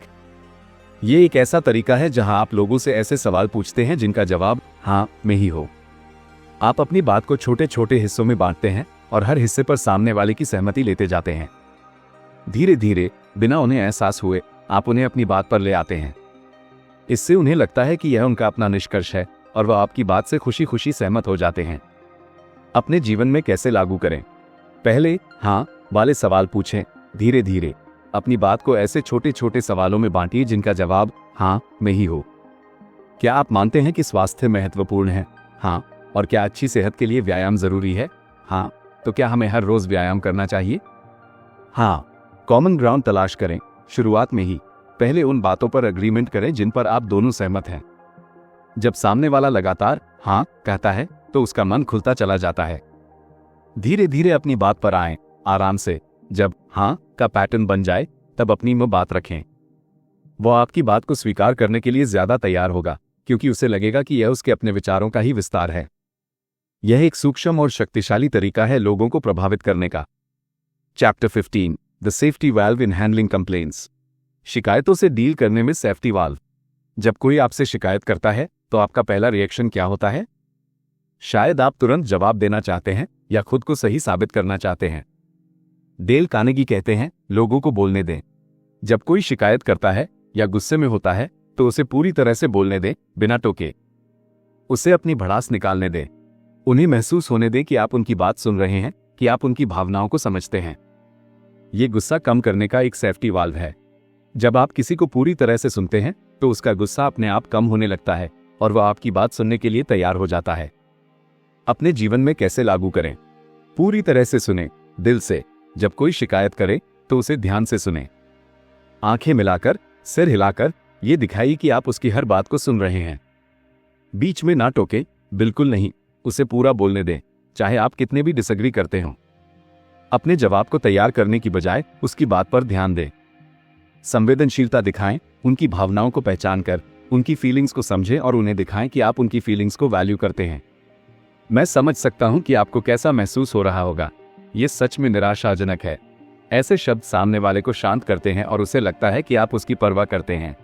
ये एक ऐसा तरीका है जहां आप लोगों से ऐसे सवाल पूछते हैं जिनका जवाब हाँ में ही हो। आप अपनी बात को छोटे छोटे हिस्सों में बांटते हैं और हर हिस्से पर सामने वाले की सहमति लेते जाते हैं। धीरे धीरे, बिना उन्हें एहसास हुए, आप उन्हें अपनी बात पर ले आते हैं। इससे उन्हें लगता है कि यह उनका अपना निष्कर्ष है और वह आपकी बात से खुशी खुशी सहमत हो जाते हैं। अपने जीवन में कैसे लागू करें? पहले हाँ वाले सवाल पूछें। धीरे धीरे अपनी बात को ऐसे छोटे छोटे सवालों में बांटिए जिनका जवाब हाँ में ही हो। क्या आप मानते हैं कि स्वास्थ्य महत्वपूर्ण है? हाँ। और क्या अच्छी सेहत के लिए व्यायाम जरूरी है? हाँ। तो क्या हमें हर रोज व्यायाम करना चाहिए? हाँ। कॉमन ग्राउंड तलाश करें। शुरुआत में ही पहले उन बातों पर एग्रीमेंट करें जिन पर आप दोनों सहमत हैं। जब सामने वाला लगातार हाँ कहता है तो उसका मन खुलता चला जाता है। धीरे धीरे अपनी बात पर आएं, आराम से। जब हाँ का पैटर्न बन जाए तब अपनी मुंह बात रखें। वो आपकी बात को स्वीकार करने के लिए ज्यादा तैयार होगा, क्योंकि उसे लगेगा कि यह उसके अपने विचारों का ही विस्तार है। यह एक सूक्ष्म और शक्तिशाली तरीका है लोगों को प्रभावित करने का। Chapter 15 the safety valve in handling complaints. शिकायतों से डील करने में सेफ्टी वाल्व। जब कोई आपसे शिकायत करता है तो आपका पहला रिएक्शन क्या होता है? शायद आप तुरंत जवाब देना चाहते हैं या खुद को सही साबित करना चाहते हैं। डेल कार्नेगी कहते हैं, लोगों को बोलने दें। जब कोई शिकायत करता है या गुस्से में होता है तो उसे पूरी तरह से बोलने दें, बिना टोके। उसे अपनी भड़ास निकालने दें। उन्हें महसूस होने दें कि आप उनकी बात सुन रहे हैं, कि आप उनकी भावनाओं को समझते हैं। यह गुस्सा कम करने का एक सेफ्टी वाल्व है। जब आप किसी को पूरी तरह से सुनते हैं तो उसका गुस्सा अपने आप कम होने लगता है और वह आपकी बात सुनने के लिए तैयार हो जाता है। अपने जीवन में कैसे लागू करें? पूरी तरह से सुने, दिल से। जब कोई शिकायत करे तो उसे ध्यान से सुने। आंखें मिलाकर, सिर हिलाकर यह दिखाइए कि आप उसकी हर बात को सुन रहे हैं। बीच में ना टोके, बिल्कुल नहीं। उसे पूरा बोलने दें, चाहे आप कितने भी डिसएग्री करते हों। अपने जवाब को तैयार करने की बजाय उसकी बात पर ध्यान दें। संवेदनशीलता दिखाएं, उनकी भावनाओं को पहचान कर उनकी फीलिंग्स को समझें और उन्हें दिखाएं कि आप उनकी फीलिंग्स को वैल्यू करते हैं। मैं समझ सकता हूं कि आपको कैसा महसूस हो रहा होगा। यह सच में निराशाजनक है। ऐसे शब्द सामने वाले को शांत करते हैं और उसे लगता है कि आप उसकी परवाह करते हैं।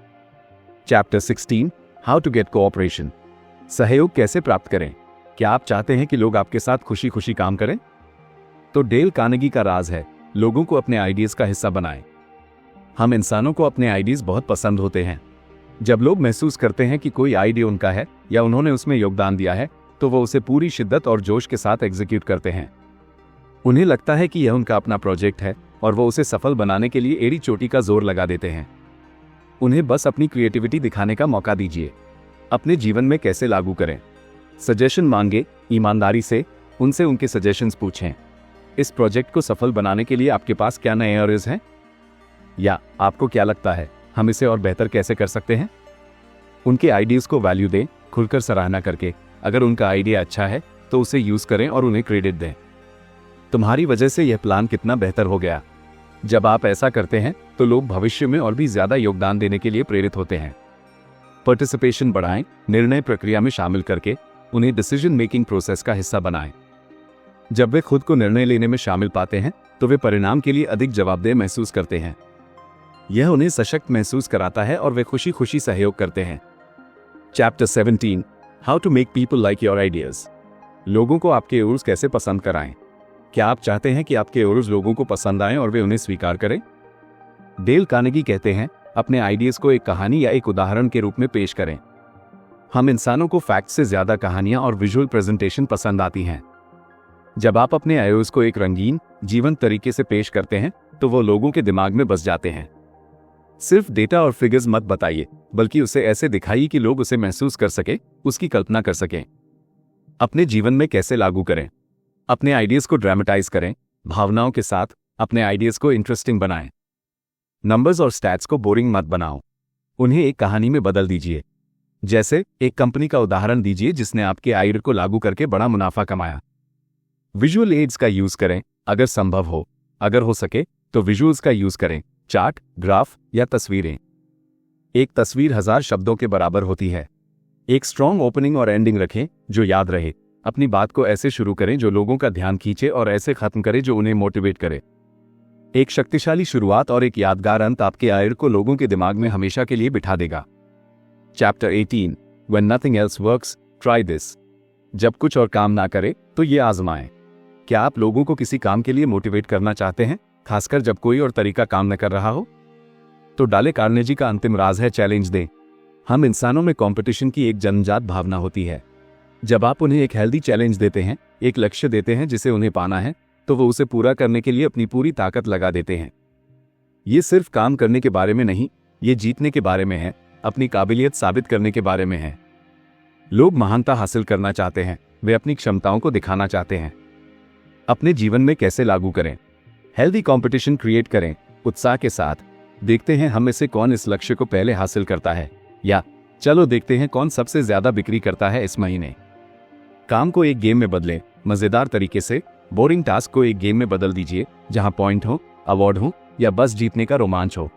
Chapter 16 how to get cooperation. सहयोग कैसे प्राप्त करें? क्या आप चाहते हैं कि लोग आपके साथ खुशी खुशी काम करें? तो डेल कार्नेगी का राज है, लोगों को अपने आइडियाज का हिस्सा बनाएं। हम इंसानों को अपने आइडियाज बहुत पसंद होते हैं। जब लोग महसूस करते हैं कि कोई आइडिया उनका है या उन्होंने उसमें योगदान दिया है तो वो उसे पूरी शिद्दत और जोश के साथ एग्जीक्यूट करते हैं। उन्हें लगता है कि यह उनका अपना प्रोजेक्ट है और वो उसे सफल बनाने के लिए एड़ी चोटी का जोर लगा देते हैं। उन्हें बस अपनी क्रिएटिविटी दिखाने का मौका दीजिए। अपने जीवन में कैसे लागू करें? सजेशन मांगे, ईमानदारी से उनसे उनके सजेशंस पूछें। इस प्रोजेक्ट को सफल बनाने के लिए आपके पास क्या नए आइडियाज हैं? या आपको क्या लगता है हम इसे और बेहतर कैसे कर सकते हैं? उनके आइडियाज को वैल्यू दें, खुलकर सराहना करके। अगर उनका आइडिया अच्छा है तो उसे यूज करें और उन्हें क्रेडिट दें। तुम्हारी वजह से यह प्लान कितना बेहतर हो गया। जब आप ऐसा करते हैं तो लोग भविष्य में और भी ज्यादा योगदान देने के लिए प्रेरित होते हैं। पार्टिसिपेशन बढ़ाएं, निर्णय प्रक्रिया में शामिल करके उन्हें डिसीजन मेकिंग प्रोसेस का हिस्सा बनाएं। जब वे खुद को निर्णय लेने में शामिल पाते हैं तो वे परिणाम के लिए अधिक जवाबदेह महसूस करते हैं। यह उन्हें सशक्त महसूस कराता है और वे खुशी खुशी सहयोग करते हैं। Chapter 17 how to make people like your ideas. लोगों को आपके आइडियाज कैसे पसंद कराएं? क्या आप चाहते हैं कि आपके आइडियाज लोगों को पसंद आएं और वे उन्हें स्वीकार करें? डेल कार्नेगी कहते हैं, अपने आइडियाज को एक कहानी या एक उदाहरण के रूप में पेश करें। हम इंसानों को फैक्ट से ज्यादा कहानियां और विजुअल प्रेजेंटेशन पसंद आती हैं। जब आप अपने आइडियाज को एक रंगीन, जीवंत तरीके से पेश करते हैं तो वो लोगों के दिमाग में बस जाते हैं। सिर्फ डेटा और फिगर्स मत बताइए, बल्कि उसे ऐसे दिखाइए कि लोग उसे महसूस कर सके, उसकी कल्पना कर सकें। अपने जीवन में कैसे लागू करें? अपने आइडियाज को ड्रामेटाइज करें, भावनाओं के साथ अपने आइडियाज को इंटरेस्टिंग बनाएं। नंबर्स और स्टैट्स को बोरिंग मत बनाओ, उन्हें एक कहानी में बदल दीजिए। जैसे एक कंपनी का उदाहरण दीजिए जिसने आपके आइडिया को लागू करके बड़ा मुनाफा कमाया। विजुअल एड्स का यूज करें अगर संभव हो, अगर हो सके तो विजुअल्स का यूज करें, चार्ट, ग्राफ या तस्वीरें। एक तस्वीर 1000 शब्दों के बराबर होती है। एक स्ट्रॉन्ग ओपनिंग और एंडिंग रखें जो याद रहे। अपनी बात को ऐसे शुरू करें जो लोगों का ध्यान खींचे और ऐसे खत्म करें जो उन्हें मोटिवेट करे। एक शक्तिशाली शुरुआत और एक यादगार अंत आपके आइडिया को लोगों के दिमाग में हमेशा के लिए बिठा देगा। Chapter 18 When nothing else works, try this। जब कुछ और काम ना करे तो ये आजमाएं। क्या आप लोगों को किसी काम के लिए मोटिवेट करना चाहते हैं, खासकर जब कोई और तरीका काम न कर रहा हो? तो डाले कार्नेजी का अंतिम राज है चैलेंज दें। हम इंसानों में कंपटीशन की एक जन्मजात भावना होती है। जब आप उन्हें एक हेल्दी चैलेंज देते हैं, एक लक्ष्य देते हैं जिसे उन्हें पाना है, तो वो उसे पूरा करने के लिए अपनी पूरी ताकत लगा देते हैं। ये सिर्फ काम करने के बारे में नहीं, ये जीतने के बारे में है, अपनी काबिलियत साबित करने के बारे में है। लोग महानता हासिल करना चाहते हैं, वे अपनी क्षमताओं को दिखाना चाहते हैं। अपने जीवन में कैसे लागू करें? हेल्दी कंपटीशन क्रिएट करें उत्साह के साथ। देखते हैं हम में से कौन इस लक्ष्य को पहले हासिल करता है, या चलो देखते हैं कौन सबसे ज्यादा बिक्री करता है इस महीने। काम को एक गेम में बदलें मजेदार तरीके से। बोरिंग टास्क को एक गेम में बदल दीजिए जहां पॉइंट हो, अवार्ड हो या बस जीतने का रोमांच हो।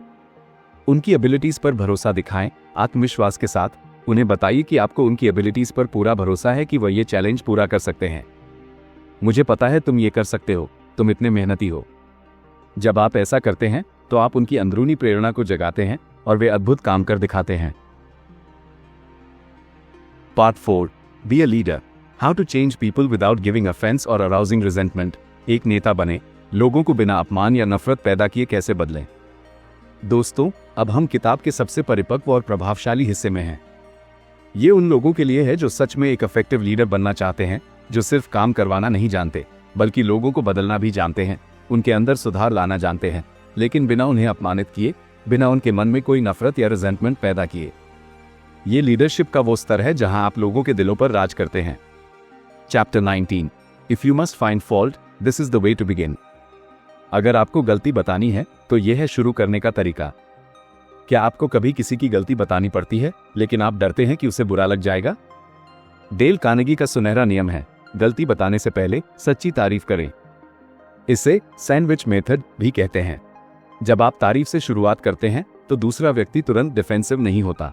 उनकी एबिलिटीज पर भरोसा दिखाएं आत्मविश्वास के साथ। उन्हें बताइए कि आपको उनकी एबिलिटीज पर पूरा भरोसा है कि वह ये चैलेंज पूरा कर सकते हैं। मुझे पता है तुम ये कर सकते हो, तुम इतने मेहनती हो। जब आप ऐसा करते हैं तो आप उनकी अंदरूनी प्रेरणा को जगाते हैं और वे अद्भुत काम कर दिखाते हैं। Part 4 be a leader, how to change people without giving offence और अराउजिंग रिजेंटमेंट। एक नेता बने, लोगों को बिना अपमान या नफरत पैदा किए कैसे बदलें। दोस्तों, अब हम किताब के सबसे परिपक्व और प्रभावशाली हिस्से में हैं। ये उन लोगों के लिए है जो सच में एक इफेक्टिव लीडर बनना चाहते हैं, जो सिर्फ काम करवाना नहीं जानते बल्कि लोगों को बदलना भी जानते हैं, उनके अंदर सुधार लाना जानते हैं, लेकिन बिना उन्हें अपमानित किए, बिना उनके मन में कोई नफरत या रिजेंटमेंट पैदा किए। ये लीडरशिप का वो स्तर है जहां आप लोगों के दिलों पर राज करते हैं। Chapter 19 if you must find fault, this is the way to begin. अगर आपको गलती बतानी है तो यह है शुरू करने का तरीका। क्या आपको कभी किसी की गलती बतानी पड़ती है लेकिन आप डरते हैं कि उसे बुरा लग जाएगा? डेल कार्नेगी का सुनहरा नियम है, गलती बताने से पहले सच्ची तारीफ करें। इसे सैंडविच मेथड भी कहते हैं। जब आप तारीफ से शुरुआत करते हैं तो दूसरा व्यक्ति तुरंत डिफेंसिव नहीं होता।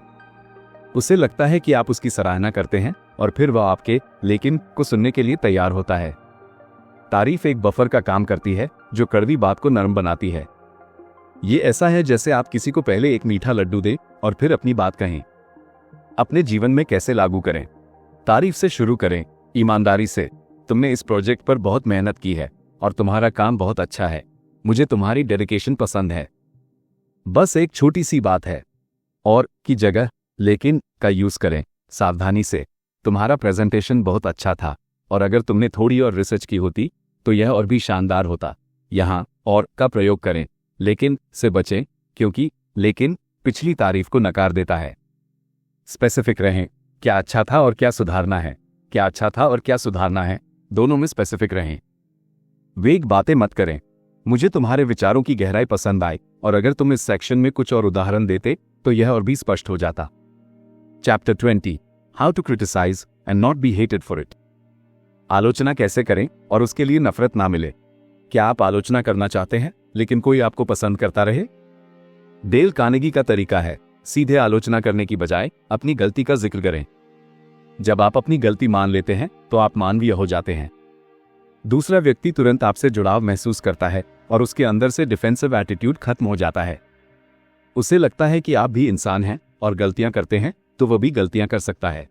उसे लगता है कि आप उसकी सराहना करते हैं और फिर वह आपके लेकिन को सुनने के लिए तैयार होता है। तारीफ एक बफर का काम करती है जो कड़वी बात को नरम बनाती है। ये ऐसा है जैसे आप किसी को पहले एक मीठा लड्डू दें और फिर अपनी बात कहें। अपने जीवन में कैसे लागू करें? तारीफ से शुरू करें, ईमानदारी से। तुमने इस प्रोजेक्ट पर बहुत मेहनत की है और तुम्हारा काम बहुत अच्छा है। मुझे तुम्हारी डेडिकेशन पसंद है। बस एक छोटी सी बात है। और की जगह लेकिन का यूज करें सावधानी से। तुम्हारा प्रेजेंटेशन बहुत अच्छा था और अगर तुमने थोड़ी और रिसर्च की होती तो यह और भी शानदार होता। यहाँ और का प्रयोग करें, लेकिन से बचें क्योंकि लेकिन पिछली तारीफ को नकार देता है। स्पेसिफिक रहें, क्या अच्छा था और क्या सुधारना है। क्या अच्छा था और क्या सुधारना है, दोनों में स्पेसिफिक रहें। वेग बातें मत करें। मुझे तुम्हारे विचारों की गहराई पसंद आई और अगर तुम इस सेक्शन में कुछ और उदाहरण देते तो यह और भी स्पष्ट हो जाता। Chapter 20 how to criticise and not be hated for it. आलोचना कैसे करें और उसके लिए नफरत ना मिले। क्या आप आलोचना करना चाहते हैं लेकिन कोई आपको पसंद करता रहे? डेल कार्नेगी का तरीका है, सीधे आलोचना करने की बजाय अपनी गलती का जिक्र करें। जब आप अपनी गलती मान लेते हैं तो आप मानवीय हो जाते हैं। दूसरा व्यक्ति तुरंत आपसे जुड़ाव महसूस करता है और उसके अंदर से डिफेंसिव एटीट्यूड खत्म हो जाता है। उसे लगता है कि आप भी इंसान हैं और गलतियां करते हैं तो वह भी गलतियां कर सकता है।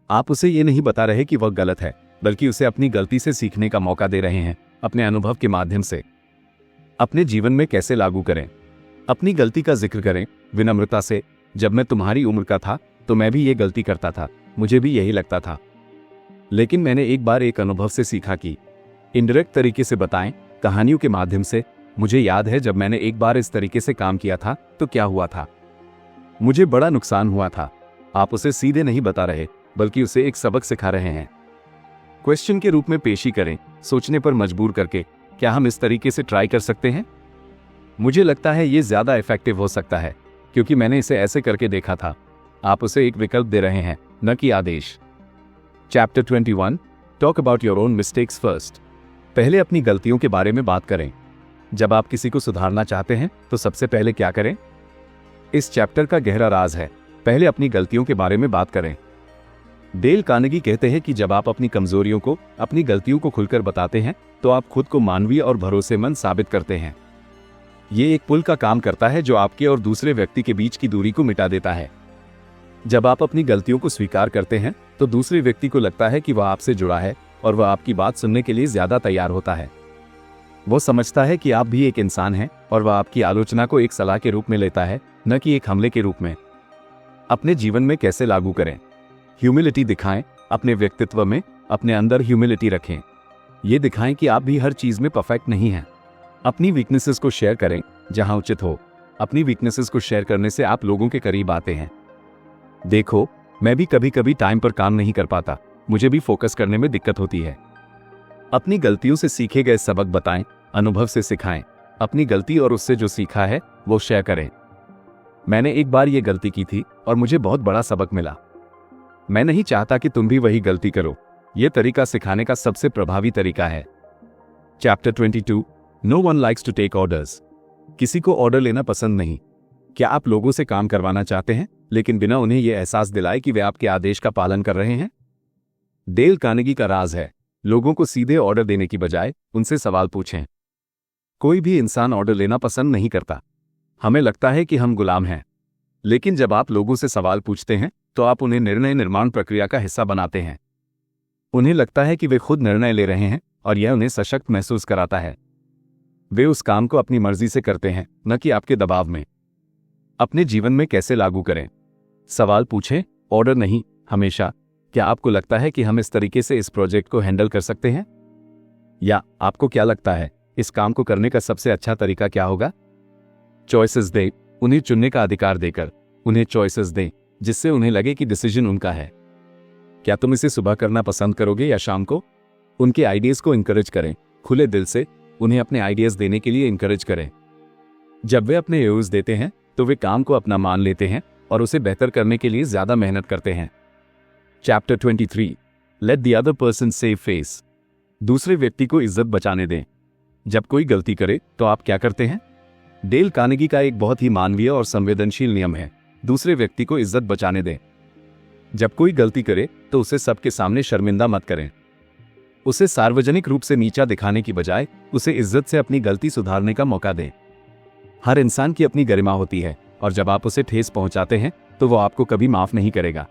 आप उसे ये नहीं बता रहे कि वह गलत है, बल्कि उसे अपनी गलती से सीखने का मौका दे रहे हैं, अपने अनुभव के माध्यम से। अपने जीवन में कैसे लागू करें? अपनी गलती का जिक्र करें विनम्रता से। जब मैं तुम्हारी उम्र का था तो मैं भी ये गलती करता था, मुझे भी यही लगता था, लेकिन मैंने एक बार एक अनुभव से सीखा कि इनडायरेक्ट तरीके से बताएं, कहानियों के माध्यम से, मुझे याद है जब मैंने एक बार इस तरीके से काम किया था तो क्या हुआ था। मुझे बड़ा नुकसान हुआ था। आप उसे सीधे नहीं बता रहे बल्कि उसे एक सबक सिखा रहे हैं। क्वेश्चन के रूप में पेशी करें, सोचने पर मजबूर करके, क्या हम इस तरीके से ट्राई कर सकते हैं? मुझे लगता है ये ज्यादा इफेक्टिव हो सकता है क्योंकि मैंने इसे ऐसे करके देखा था। आप उसे एक विकल्प दे रहे हैं, न कि आदेश। Chapter 21 talk about your own mistakes first. पहले अपनी गलतियों के बारे में बात करें। जब आप किसी को सुधारना चाहते हैं तो सबसे पहले क्या करें? इस चैप्टर का गहरा राज है, पहले अपनी गलतियों के बारे में बात करें। डेल कार्नेगी कहते हैं कि जब आप अपनी कमजोरियों को, अपनी गलतियों को खुलकर बताते हैं तो आप खुद को मानवीय और भरोसेमंद साबित करते हैं। ये एक पुल का काम करता है जो आपके और दूसरे व्यक्ति के बीच की दूरी को मिटा देता है। जब आप अपनी गलतियों को स्वीकार करते हैं तो दूसरे व्यक्ति को लगता है कि वह आपसे जुड़ा है और वह आपकी बात सुनने के लिए ज्यादा तैयार होता है। वो समझता है कि आप भी एक इंसान हैं और वह आपकी आलोचना को एक सलाह के रूप में लेता है, न कि एक हमले के रूप में। अपने जीवन में कैसे लागू करें? ह्यूमिलिटी दिखाएं। अपने व्यक्तित्व में अपने अंदर ह्यूमिलिटी रखें। ये दिखाएं कि आप भी हर चीज में परफेक्ट नहीं हैं। अपनी वीकनेसेस को शेयर करें जहां उचित हो। अपनी वीकनेसेस को शेयर करने से आप लोगों के करीब आते हैं। देखो, मैं भी कभी कभी टाइम पर काम नहीं कर पाता, मुझे भी फोकस करने में दिक्कत होती है। अपनी गलतियों से सीखे गए सबक बताएं, अनुभव से सिखाएं। अपनी गलती और उससे जो सीखा है वो शेयर करें। मैंने एक बार ये गलती की थी और मुझे बहुत बड़ा सबक मिला। मैं नहीं चाहता कि तुम भी वही गलती करो। यह तरीका सिखाने का सबसे प्रभावी तरीका है। Chapter 22 no one likes to take orders. किसी को ऑर्डर लेना पसंद नहीं। क्या आप लोगों से काम करवाना चाहते हैं लेकिन बिना उन्हें यह एहसास दिलाए कि वे आपके आदेश का पालन कर रहे हैं? डेल कार्नेगी का राज है, लोगों को सीधे ऑर्डर देने की बजाय उनसे सवाल पूछें। कोई भी इंसान ऑर्डर लेना पसंद नहीं करता। हमें लगता है कि हम गुलाम हैं। लेकिन जब आप लोगों से सवाल पूछते हैं तो आप उन्हें निर्णय निर्माण प्रक्रिया का हिस्सा बनाते हैं। उन्हें लगता है कि वे खुद निर्णय ले रहे हैं और यह उन्हें सशक्त महसूस कराता है। वे उस काम को अपनी मर्जी से करते हैं, न कि आपके दबाव में। अपने जीवन में कैसे लागू करें? सवाल पूछें, ऑर्डर नहीं, हमेशा। क्या आपको लगता है कि हम इस तरीके से इस प्रोजेक्ट को हैंडल कर सकते हैं? या आपको क्या लगता है इस काम को करने का सबसे अच्छा तरीका क्या होगा? चॉइसेस दें, उन्हें चुनने का अधिकार देकर उन्हें चॉइसेस दें जिससे उन्हें लगे कि डिसीजन उनका है। क्या तुम इसे सुबह करना पसंद करोगे या शाम को? उनके आइडियाज को इंकरेज करें, खुले दिल से उन्हें अपने आइडियाज देने के लिए इंकरेज करें। जब वे अपने व्यूज देते हैं तो वे काम को अपना मान लेते हैं और उसे बेहतर करने के लिए ज्यादा मेहनत करते हैं। Chapter 23 let the other person save face. दूसरे व्यक्ति को इज्जत बचाने दें। जब कोई गलती करे तो आप क्या करते हैं? डेल कार्नेगी का एक बहुत ही मानवीय और संवेदनशील नियम है, दूसरे व्यक्ति को इज्जत बचाने दें। जब कोई गलती करे तो उसे सबके सामने शर्मिंदा मत करें। उसे सार्वजनिक रूप से नीचा दिखाने की बजाय उसे इज्जत से अपनी गलती सुधारने का मौका दें। हर इंसान की अपनी गरिमा होती है और जब आप उसे ठेस पहुंचाते हैं तो वो आपको कभी माफ नहीं करेगा।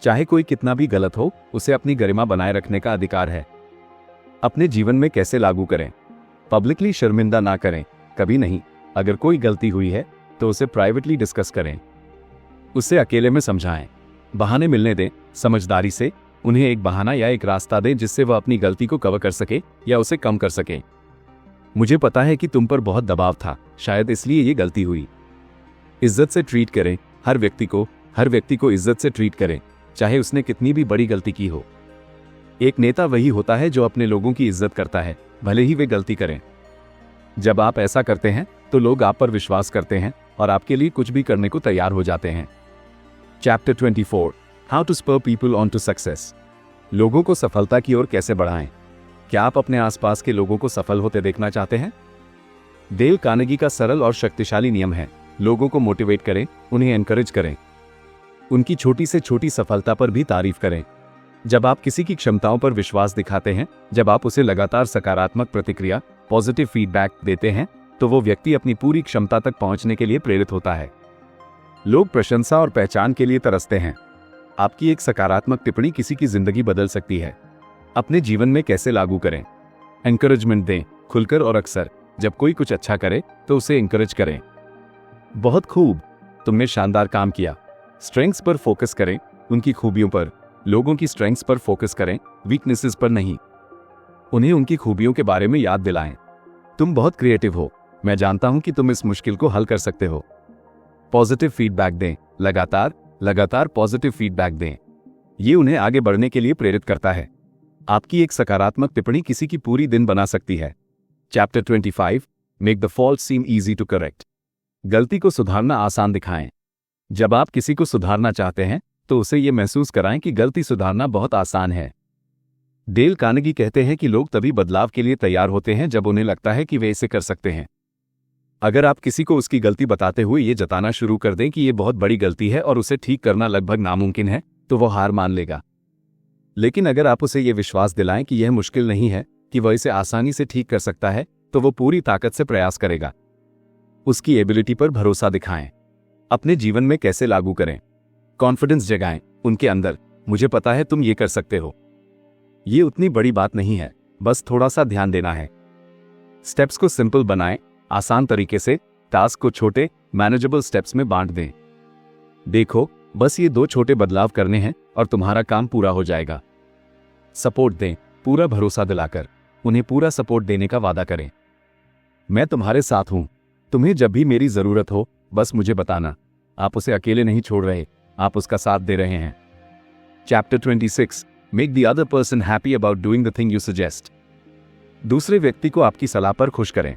चाहे कोई कितना भी गलत हो, उसे अपनी गरिमा बनाए रखने का अधिकार है। अपने जीवन में कैसे लागू करें? पब्लिकली शर्मिंदा ना करें, कभी नहीं। अगर कोई गलती हुई है तो उसे प्राइवेटली डिस्कस करें। उसे अकेले में समझाएं। बहाने मिलने दें, समझदारी से उन्हें एक बहाना या एक रास्ता दें जिससे वह अपनी गलती को कवर कर सके या उसे कम कर सके। मुझे पता है कि तुम पर बहुत दबाव था, शायद इसलिए ये गलती हुई। इज्जत से ट्रीट करें। हर व्यक्ति को इज्जत से ट्रीट करें, चाहे उसने कितनी भी बड़ी गलती की हो। एक नेता वही होता है जो अपने लोगों की इज्जत करता है, भले ही वे गलती करें। जब आप ऐसा करते हैं तो लोग आप पर विश्वास करते हैं और आपके लिए कुछ भी करने को तैयार हो जाते हैं। Chapter 24 how to spur people on to success. लोगों को सफलता की ओर कैसे बढ़ाएं? क्या आप अपने आसपास के लोगों को सफल होते देखना चाहते हैं? डेल कार्नेगी का सरल और शक्तिशाली नियम है, लोगों को मोटिवेट करें, उन्हें एनकरेज करें। उनकी छोटी से छोटी सफलता पर भी तारीफ करें। जब आप किसी की क्षमताओं पर विश्वास दिखाते हैं, जब आप उसे लगातार सकारात्मक प्रतिक्रिया, पॉजिटिव फीडबैक देते हैं, तो वो व्यक्ति अपनी पूरी क्षमता तक पहुंचने के लिए प्रेरित होता है। लोग प्रशंसा और पहचान के लिए तरसते हैं। आपकी एक सकारात्मक टिप्पणी किसी की जिंदगी बदल सकती है। अपने जीवन में कैसे लागू करें? एनकरेजमेंट दें, खुलकर और अक्सर। जब कोई कुछ अच्छा करे तो उसे एनकरेज करें। बहुत खूब, तुमने शानदार काम किया। स्ट्रेंथ्स पर फोकस करें, उनकी खूबियों पर। लोगों की स्ट्रेंथ्स पर फोकस करें, वीकनेसेस पर नहीं। उन्हें उनकी खूबियों के बारे में याद दिलाएं। तुम बहुत क्रिएटिव हो। मैं जानता हूं कि तुम इस मुश्किल को हल कर सकते हो। पॉजिटिव फीडबैक दें, लगातार पॉजिटिव फीडबैक दें। ये उन्हें आगे बढ़ने के लिए प्रेरित करता है। आपकी एक सकारात्मक टिप्पणी किसी की पूरी दिन बना सकती है। Chapter 25, make the fault seem easy to correct. गलती को सुधारना आसान दिखाएं। जब आप किसी को सुधारना चाहते हैं तो उसे यह महसूस कराएं कि गलती सुधारना बहुत आसान है। डेल कार्नेगी कहते हैं कि लोग तभी बदलाव के लिए तैयार होते हैं जब उन्हें लगता है कि वे इसे कर सकते हैं। अगर आप किसी को उसकी गलती बताते हुए ये जताना शुरू कर दें कि यह बहुत बड़ी गलती है और उसे ठीक करना लगभग नामुमकिन है, तो वह हार मान लेगा। लेकिन अगर आप उसे यह विश्वास दिलाएं कि यह मुश्किल नहीं है, कि वह इसे आसानी से ठीक कर सकता है, तो वो पूरी ताकत से प्रयास करेगा। उसकी एबिलिटी पर भरोसा दिखाएं। अपने जीवन में कैसे लागू करें। कॉन्फिडेंस जगाएं उनके अंदर, मुझे पता है तुम ये कर सकते हो। ये उतनी बड़ी बात नहीं है, बस थोड़ा सा ध्यान देना है। स्टेप्स को सिंपल बनाएं, आसान तरीके से। टास्क को छोटे मैनेजेबल स्टेप्स में बांट दें। देखो, बस ये 2 छोटे बदलाव करने हैं और तुम्हारा काम पूरा हो जाएगा। सपोर्ट दें, पूरा भरोसा दिलाकर। उन्हें पूरा सपोर्ट देने का वादा करें। मैं तुम्हारे साथ हूं, तुम्हें जब भी मेरी जरूरत हो बस मुझे बताना। आप उसे अकेले नहीं छोड़ रहे, आप उसका साथ दे रहे हैं। Chapter 26, make the other person happy about doing the thing you suggest. दूसरे व्यक्ति को आपकी सलाह पर खुश करें।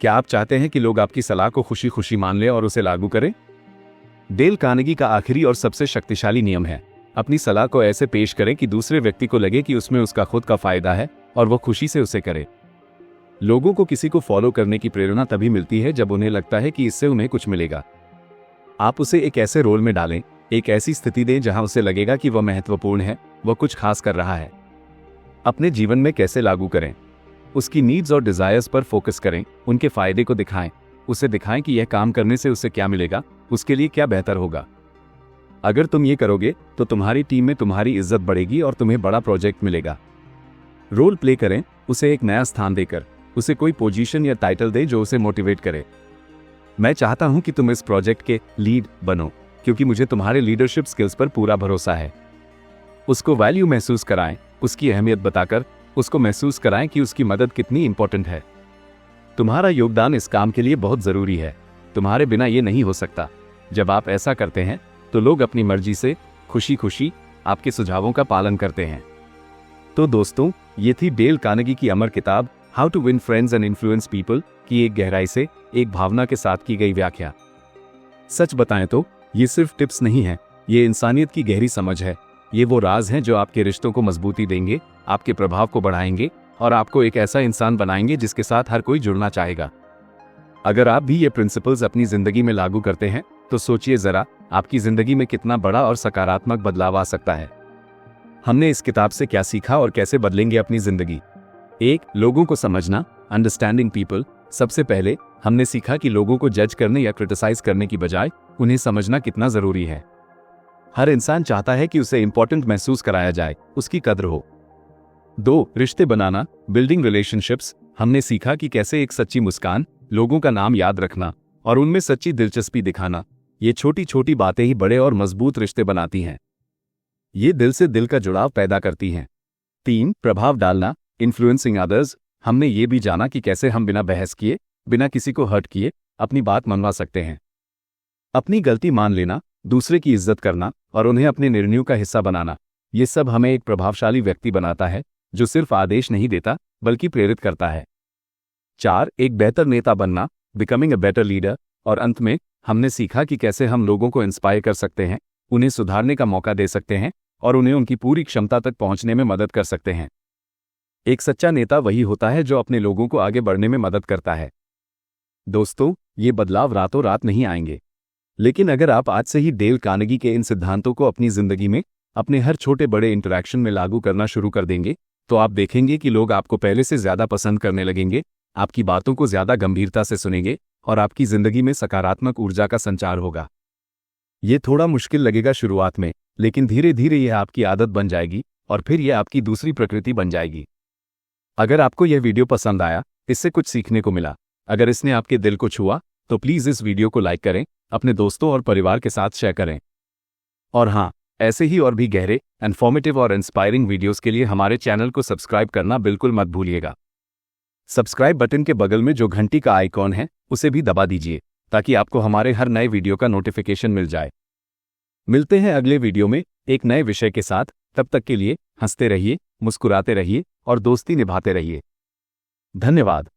क्या आप चाहते हैं कि लोग आपकी सलाह को खुशी खुशी मान लें और उसे लागू करें? डेल कार्नेगी का आखिरी और सबसे शक्तिशाली नियम है, अपनी सलाह को ऐसे पेश करें कि दूसरे व्यक्ति को लगे कि उसमें उसका खुद का फायदा है और वह खुशी से उसे करे। लोगों को किसी को फॉलो करने की प्रेरणा तभी मिलती है जब उन्हें लगता है कि इससे उन्हें कुछ मिलेगा। आप उसे एक ऐसे रोल में डालें, एक ऐसी स्थिति दें जहां उसे लगेगा कि वह महत्वपूर्ण है, वह कुछ खास कर रहा है। अपने जीवन में कैसे लागू करें। उसकी नीड्स और डिजायर्स पर फोकस करें, उनके फायदे को दिखाएं। उसे दिखाएं कि यह काम करने से उसे क्या मिलेगा, उसके लिए क्या बेहतर होगा। अगर तुम ये करोगे तो तुम्हारी टीम में तुम्हारी इज्जत बढ़ेगी और तुम्हें बड़ा प्रोजेक्ट मिलेगा। रोल प्ले करें, उसे एक नया स्थान देकर। उसे कोई पोजीशन या टाइटल दे जो उसे मोटिवेट करे। मैं चाहता हूं कि तुम इस प्रोजेक्ट के लीड बनो, क्योंकि मुझे तुम्हारे लीडरशिप स्किल्स पर पूरा भरोसा है। उसको वैल्यू महसूस कराएं, उसकी अहमियत बताकर उसको महसूस कराएं कि उसकी मदद कितनी इंपॉर्टेंट है। तुम्हारा योगदान इस काम के लिए बहुत जरूरी है, तुम्हारे बिना ये नहीं हो सकता। जब आप ऐसा करते हैं तो लोग अपनी मर्जी से खुशी खुशी आपके सुझावों का पालन करते हैं। तो दोस्तों, ये थी डेल कार्नेगी की अमर किताब how to win friends and influence people की एक गहराई से, एक भावना के साथ की गई व्याख्या। सच बताएं तो ये सिर्फ टिप्स नहीं है, ये इंसानियत की गहरी समझ है। ये वो राज हैं जो आपके रिश्तों को मजबूती देंगे, आपके प्रभाव को बढ़ाएंगे और आपको एक ऐसा इंसान बनाएंगे जिसके साथ हर कोई जुड़ना चाहेगा। अगर आप भी ये प्रिंसिपल्स अपनी जिंदगी में लागू करते हैं तो सोचिए जरा, आपकी जिंदगी में कितना बड़ा और सकारात्मक बदलाव आ सकता है। हमने इस किताब से क्या सीखा और कैसे बदलेंगे अपनी जिंदगी? 1. लोगों को समझना, अंडरस्टैंडिंग पीपल। सबसे पहले हमने सीखा कि लोगों को जज करने या क्रिटिसाइज करने की बजाय उन्हें समझना कितना जरूरी है। हर इंसान चाहता है कि उसे इंपॉर्टेंट महसूस कराया जाए, उसकी कद्र हो। 2. रिश्ते बनाना, बिल्डिंग रिलेशनशिप्स। हमने सीखा कि कैसे एक सच्ची मुस्कान, लोगों का नाम याद रखना और उनमें सच्ची दिलचस्पी दिखाना, ये छोटी छोटी बातें ही बड़े और मजबूत रिश्ते बनाती हैं। ये दिल से दिल का जुड़ाव पैदा करती हैं। 3. प्रभाव डालना, इन्फ्लुएंसिंग अदर्स। हमने ये भी जाना कि कैसे हम बिना बहस किए, बिना किसी को हर्ट किए अपनी बात मनवा सकते हैं। अपनी गलती मान लेना, दूसरे की इज्जत करना और उन्हें अपने निर्णयों का हिस्सा बनाना, ये सब हमें एक प्रभावशाली व्यक्ति बनाता है जो सिर्फ आदेश नहीं देता बल्कि प्रेरित करता है। 4. एक बेहतर नेता बनना, बिकमिंग अ बेटर लीडर। और अंत में हमने सीखा कि कैसे हम लोगों को इंस्पायर कर सकते हैं, उन्हें सुधारने का मौका दे सकते हैं और उन्हें उनकी पूरी क्षमता तक पहुंचने में मदद कर सकते हैं। एक सच्चा नेता वही होता है जो अपने लोगों को आगे बढ़ने में मदद करता है। दोस्तों, ये बदलाव रातों रात नहीं आएंगे, लेकिन अगर आप आज से ही डेल कार्नेगी के इन सिद्धांतों को अपनी जिंदगी में, अपने हर छोटे बड़े इंटरैक्शन में लागू करना शुरू कर देंगे, तो आप देखेंगे कि लोग आपको पहले से ज्यादा पसंद करने लगेंगे, आपकी बातों को ज्यादा गंभीरता से सुनेंगे और आपकी जिंदगी में सकारात्मक ऊर्जा का संचार होगा। ये थोड़ा मुश्किल लगेगा शुरुआत में, लेकिन धीरे धीरे यह आपकी आदत बन जाएगी और फिर यह आपकी दूसरी प्रकृति बन जाएगी। अगर आपको यह वीडियो पसंद आया, इससे कुछ सीखने को मिला, अगर इसने आपके दिल को छुआ, तो प्लीज इस वीडियो को लाइक करें, अपने दोस्तों और परिवार के साथ शेयर करें। और हाँ, ऐसे ही और भी गहरे, इन्फॉर्मेटिव और इंस्पायरिंग वीडियोस के लिए हमारे चैनल को सब्सक्राइब करना बिल्कुल मत भूलिएगा। सब्सक्राइब बटन के बगल में जो घंटी का आइकॉन है उसे भी दबा दीजिए ताकि आपको हमारे हर नए वीडियो का नोटिफिकेशन मिल जाए। मिलते हैं अगले वीडियो में एक नए विषय के साथ। तब तक के लिए हंसते रहिए, मुस्कुराते रहिए और दोस्ती निभाते रहिए। धन्यवाद।